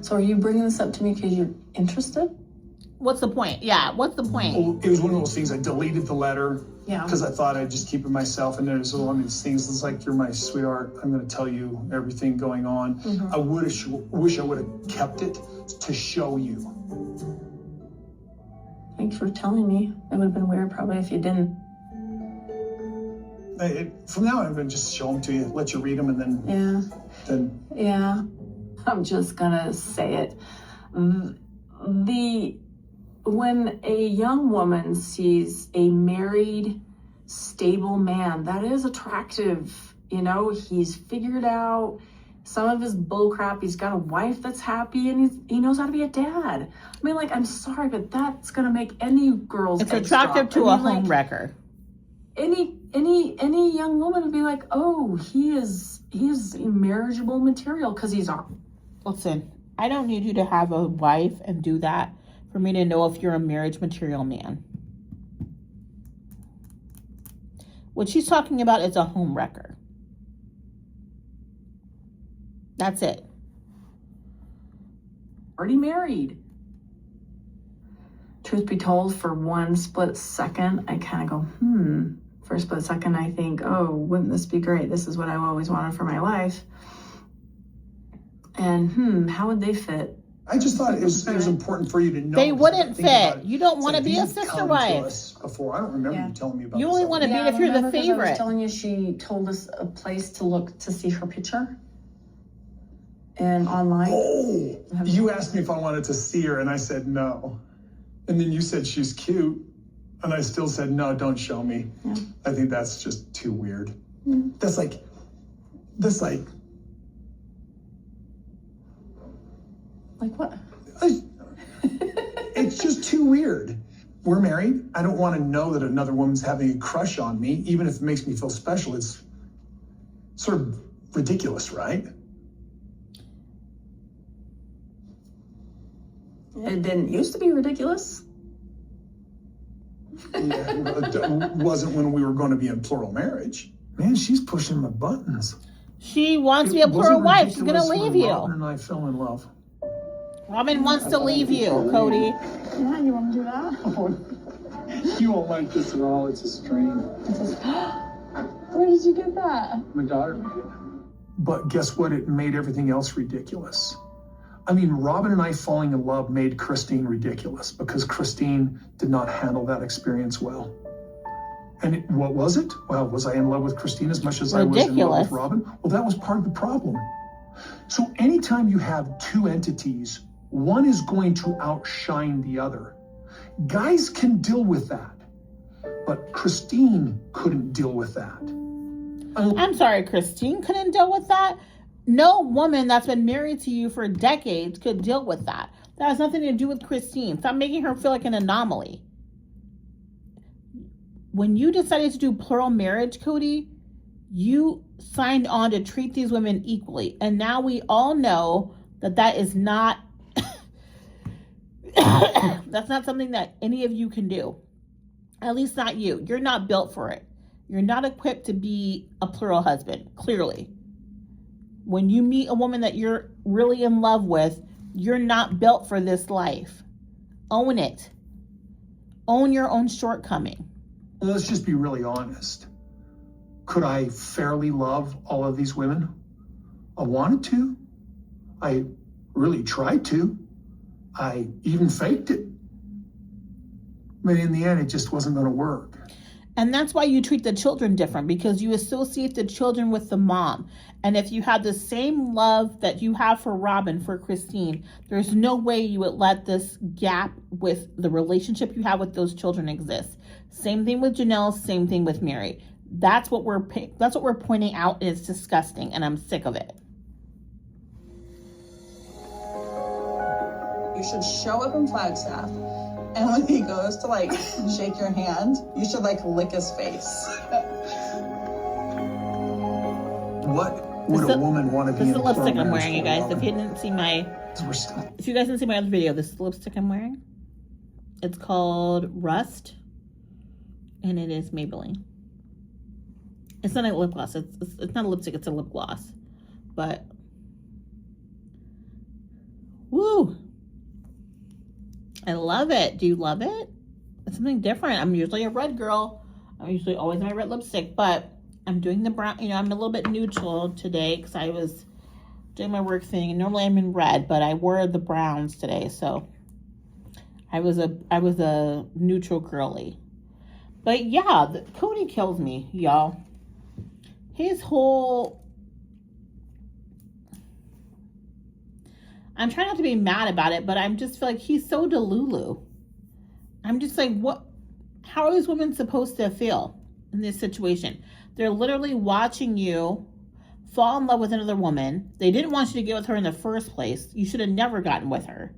So are you bringing this up to me because you're interested? What's the point? Yeah, what's the point? well, it was one of those things. I deleted the letter Yeah. because I thought I'd just keep it myself. And there's one of these things that's like, you're my sweetheart. I'm going to tell you everything going on. I wish I would have kept it to show you. Thanks for telling me. It would have been weird probably if you didn't. From now on, I'm going to just show them to you, let you read them, and then Yeah. I'm just gonna say it. When a young woman sees a married, stable man, that is attractive. You know, he's figured out some of his bull crap. He's got a wife that's happy, and he knows how to be a dad. I mean, like, I'm sorry, but that's gonna make any girl's It's eggs attractive drop. to I a mean, like, home wrecker. Any young woman would be like, oh, he is marriageable material because he's on. Listen, I don't need you to have a wife and do that for me to know if you're a marriage material man. What she's talking about is a home wrecker. That's it. Already married. Truth be told, for one split second, I kind of go, For a split second, I think, oh, wouldn't this be great? This is what I've always wanted for my life. And how would they fit? I just thought it was important for you to know. They wouldn't fit. You don't want to be a He's sister come to wife. us before. I don't remember you telling me about You this only other want to one. be if you're the I was favorite. telling you, she told us a place to look to see her picture. And online. Oh, you asked me if I wanted to see her, and I said no. And then you said she's cute, and I still said no. Don't show me. Yeah. I think that's just too weird. That's like. Like what? It's just too weird. We're married. I don't want to know that another woman's having a crush on me, even if it makes me feel special. It's sort of ridiculous, right? It didn't used to be ridiculous. Yeah, it wasn't when we were going to be in plural marriage. Man, she's pushing my buttons. She wants to be a plural wife. She's going to leave you. Robin and I fell in love. Robin wants to leave you, Cody. Yeah, you want to do that? You won't like this at all. It's a strain. Where did you get that? My daughter made it. But guess what? It made everything else ridiculous. I mean, Robin and I falling in love made Christine ridiculous because Christine did not handle that experience well. And what was it? Well, was I in love with Christine as much as I was in love with Robin? Well, that was part of the problem. So anytime you have two entities, one is going to outshine the other. Guys can deal with that, but Christine couldn't deal with that. I'm sorry, Christine couldn't deal with that? No woman that's been married to you for decades could deal with that. That has nothing to do with Christine. Stop making her feel like an anomaly. When you decided to do plural marriage, Cody, you signed on to treat these women equally. And now we all know that that is not, that's not something that any of you can do. At least not you. You're not built for it. You're not equipped to be a plural husband, clearly. When you meet a woman that you're really in love with, you're not built for this life. Own it. Own your own shortcoming. Let's just be really honest. Could I fairly love all of these women? I wanted to. I really tried to. I even faked it. But in the end, it just wasn't going to work. And that's why you treat the children different, because you associate the children with the mom. And if you have the same love that you have for Robin, for Christine, there's no way you would let this gap with the relationship you have with those children exist. Same thing with Janelle, same thing with Mary. That's what we're pointing out, and it's disgusting, and I'm sick of it. You should show up in Flagstaff, and when he goes to like shake your hand, you should like lick his face. What would a woman want to be in This is the lipstick I'm marriage wearing, you for, guys. Robin? If you didn't see my, if you guys didn't see my other video, this is the lipstick I'm wearing. It's called Rust, and it is Maybelline. It's not a lip gloss. It's not a lipstick. It's a lip gloss. But woo, I love it. Do you love it? It's something different. I'm usually a red girl. I'm usually always in my red lipstick, but I'm doing the brown. You know, I'm a little bit neutral today because I was doing my work thing. And normally I'm in red, but I wore the browns today, so I was a neutral girly. But yeah, Cody kills me, y'all. His whole, I'm trying not to be mad about it, but I'm just feel like he's so delulu. I'm just like, what? How are these women supposed to feel in this situation? They're literally watching you fall in love with another woman. They didn't want you to get with her in the first place. You should have never gotten with her.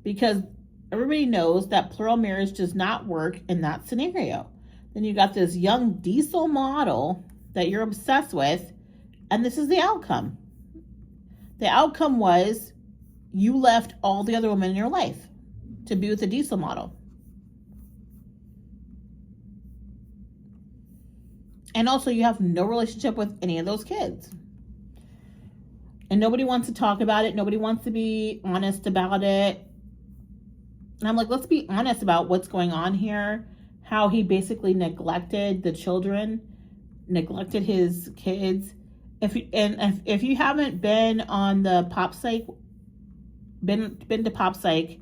Because everybody knows that plural marriage does not work in that scenario. Then you got this young diesel model that you're obsessed with, and this is the outcome. The outcome was you left all the other women in your life to be with the diesel model. And also, you have no relationship with any of those kids. And nobody wants to talk about it. Nobody wants to be honest about it. And I'm like, let's be honest about what's going on here. How he basically neglected the children, neglected his kids. If you haven't been on the Pop Psych, been to Pop Psych,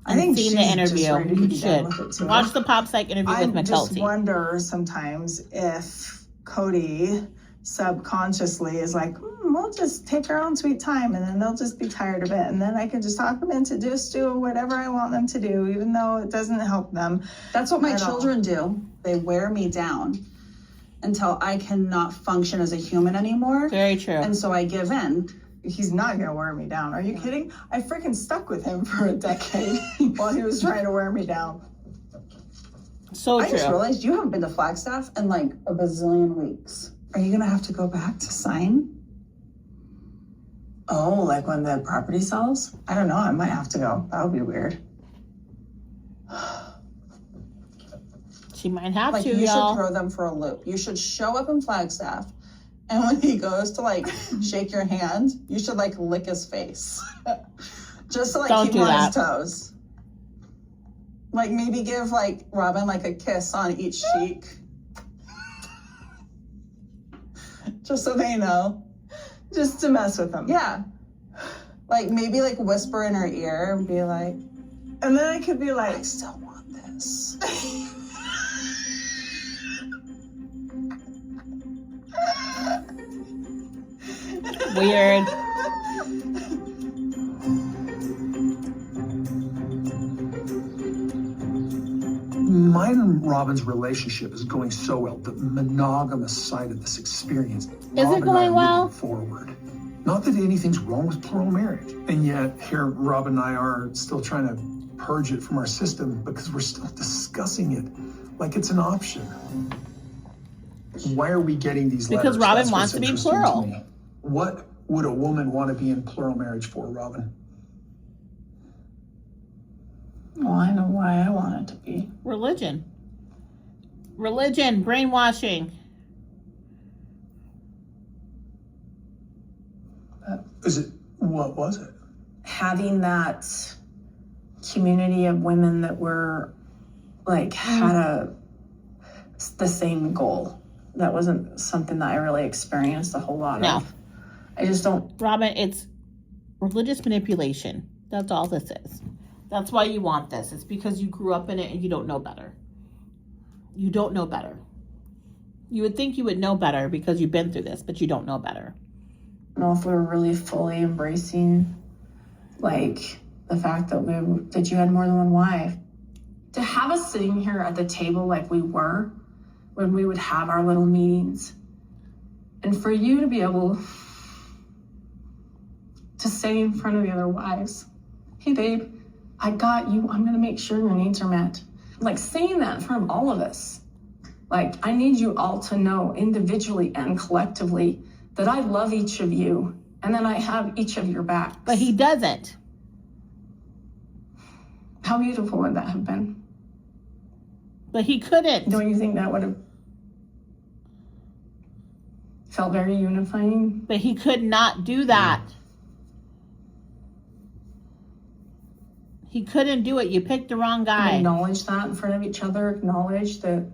I think seen she's the interview, just ready to you be done with it should too. watch the Pop Psych interview with I just McKelty. wonder sometimes if Cody subconsciously is like, we'll just take our own sweet time, and then they'll just be tired of it, and then I can just talk them into just do whatever I want them to do, even though it doesn't help them. That's what my at all. children do. They wear me down until I cannot function as a human anymore. Very true. And so I give in. He's not gonna wear me down. Are you kidding? I freaking stuck with him for a decade while he was trying to wear me down. So I true. just realized you haven't been to Flagstaff in like a bazillion weeks. Are you gonna have to go back to sign? Oh, like when the property sells? I don't know. I might have to go. That would be weird. She might have Like to, you y'all. should throw them for a loop. You should show up in Flagstaff, and when he goes to like shake your hand, you should like lick his face, just to like Don't keep do him on that. his toes. Like maybe give like Robin like a kiss on each cheek, just so they know. Just to mess with him. Yeah, like maybe like whisper in her ear and be like, And then I could be "I like, still want this." Weird. Mine and Robin's relationship is going so well. The monogamous side of this experience. it Robin and I going are well? moving forward. Not that anything's wrong with plural marriage. And yet here Robin and I are still trying to purge it from our system because we're still discussing it like it's an option. Why are we getting these letters? Because Robin That's wants what's to be interesting plural. me. What would a woman want to be in plural marriage for, Robin? Well, I know why I want it to be. Religion, brainwashing. Is it, what was it? Having that community of women that were like had the same goal. That wasn't something that I really experienced a whole lot No. of. I just don't. Robin, it's religious manipulation. That's all this is. That's why you want this. It's because you grew up in it and you don't know better. You don't know better. You would think you would know better because you've been through this, but you don't know better. I don't know if we were really fully embracing like the fact that that you had more than one wife. To have us sitting here at the table like we were when we would have our little meetings, and for you to be able to say in front of the other wives, "Hey babe, I got you. I'm gonna make sure your needs are met." Like saying that in front of all of us. Like, I need you all to know individually and collectively that I love each of you and that I have each of your backs. But he doesn't. How beautiful would that have been? But he couldn't. Don't you think that would have felt very unifying? But he could not do that. He couldn't do it. You picked the wrong guy. Acknowledge that in front of each other. Acknowledge that,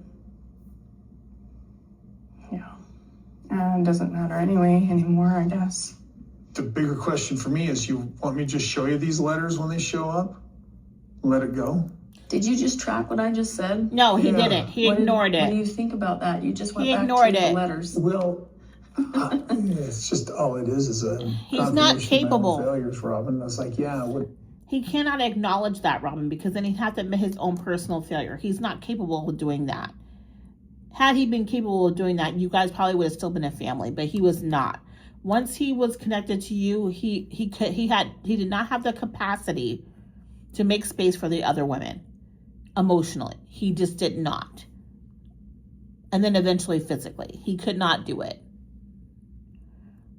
it doesn't matter anymore, I guess. The bigger question for me is, you want me to just show you these letters when they show up? Let it go? Did you just track what I just said? No, he Yeah. didn't. He What ignored do it. you think about that? You just went He back ignored to the it. letters. Well, it's just all it is a He's not confirmation of my own capable. failures, Robin. I was like, yeah, what? He cannot acknowledge that, Robin, because then he'd have to admit his own personal failure. He's not capable of doing that. had he been capable of doing that, you guys probably would have still been a family, but he was not. Once he was connected to you, he did not have the capacity to make space for the other women emotionally. He just did not. And then eventually physically, he could not do it.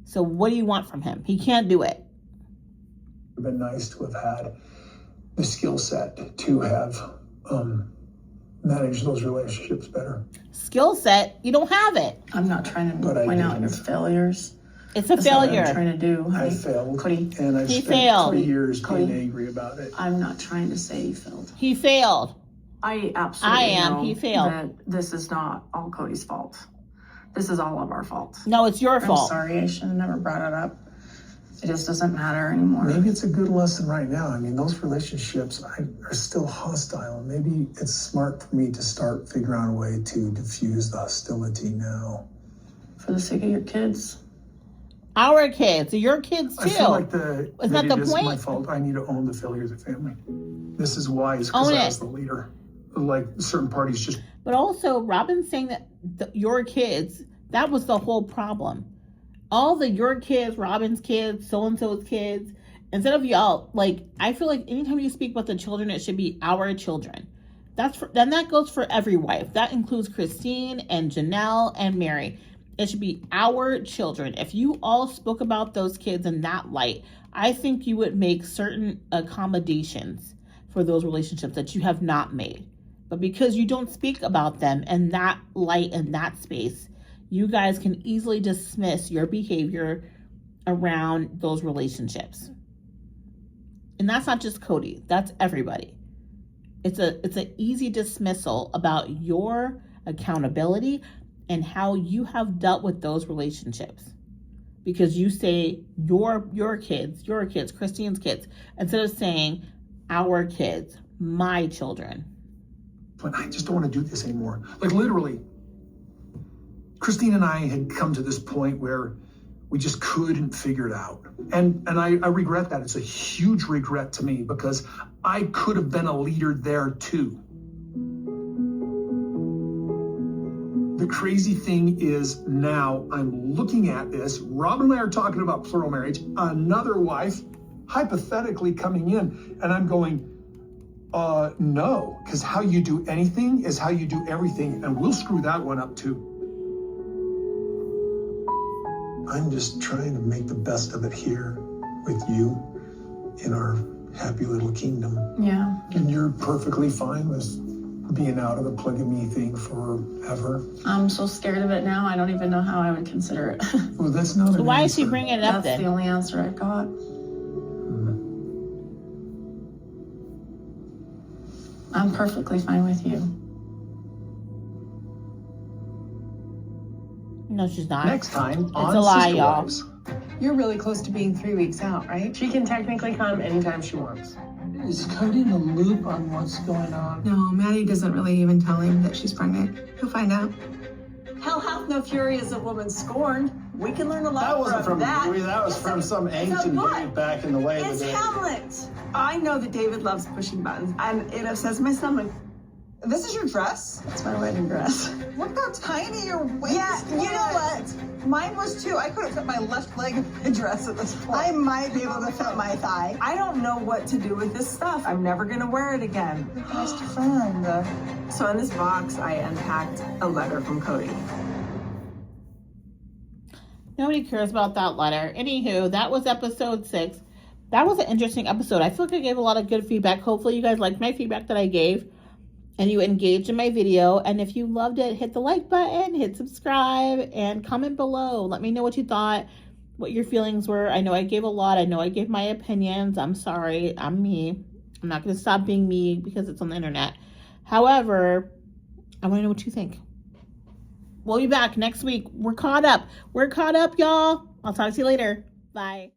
So what do you want from him? He can't do it. It would have been nice to have had the skill set to have managed those relationships better. Skill set, you don't have it. I'm not trying to But I point out didn't. your failures. It's a That's not what failure. I'm trying to do. I honey. failed, Cody, and I've He spent failed. 3 years Cody. being angry about it. I'm not trying to say you failed. He failed. I absolutely am. know He failed. that this is not all Cody's fault. This is all of our fault. No, it's your I'm fault. sorry. I should have never brought it up. It just doesn't matter anymore. Maybe it's a good lesson right now. I mean, those relationships are still hostile. Maybe it's smart for me to start figuring out a way to diffuse the hostility now. For the sake of your kids. Our kids, your kids too. I feel like Isn't that the it is my point? fault. I need to own the failures of family. This is wise because Own I it. was the leader. Like certain parties just But also, Robin's saying that your kids, that was the whole problem. All the your kids, Robin's kids, so-and-so's kids, instead of y'all, like, I feel like anytime you speak about the children, it should be our children. And that goes for every wife. That includes Christine and Janelle and Mary. It should be our children. If you all spoke about those kids in that light, I think you would make certain accommodations for those relationships that you have not made. But because you don't speak about them in that light and that space, you guys can easily dismiss your behavior around those relationships. And that's not just Cody, that's everybody. It's an easy dismissal about your accountability and how you have dealt with those relationships. Because you say your kids, Christine's kids, instead of saying our kids, my children. But I just don't want to do this anymore. Like literally, Christine and I had come to this point where we just couldn't figure it out. And I regret that. It's a huge regret to me because I could have been a leader there too. The crazy thing is now I'm looking at this. Rob and I are talking about plural marriage, another wife hypothetically coming in, and I'm going, no, because how you do anything is how you do everything, and we'll screw that one up too. I'm just trying to make the best of it here with you in our happy little kingdom. Yeah. And you're perfectly fine with being out of the polygamy thing forever. I'm so scared of it now, I don't even know how I would consider it. Well, that's not So an why is answer. she bringing it up That's then? the only answer I've got. I'm perfectly fine with you. No, she's not. Next time on a lie, Sister y'all. Wives. You're really close to being 3 weeks out, right? She can technically come anytime she wants. Is Cody in the loop on what's going on? No, Maddie doesn't really even tell him that she's pregnant. He'll find out. Hell hath no fury as a woman scorned. We can learn a lot That wasn't from that. me. That was It's from some ancient book. dude back in the way of It's the day. Hamlet. I know that David loves pushing buttons, and it upsets my stomach. This is your dress? It's my wedding dress. Look how tiny your waist Yeah, is. you know what? Mine was too. I couldn't fit my left leg in my dress at this point. I might be able to fit my thigh. I don't know what to do with this stuff. I'm never gonna wear it again. Best friend. So in this box, I unpacked a letter from Cody. Nobody cares about that letter. Anywho, that was episode 6. That was an interesting episode. I feel like I gave a lot of good feedback. Hopefully you guys liked my feedback that I gave and you engaged in my video. And if you loved it, hit the like button, hit subscribe, and comment below. Let me know what you thought, what your feelings were. I know I gave a lot. I know I gave my opinions. I'm sorry. I'm me. I'm not going to stop being me because it's on the internet. However, I want to know what you think. We'll be back next week. We're caught up. We're caught up, y'all. I'll talk to you later. Bye.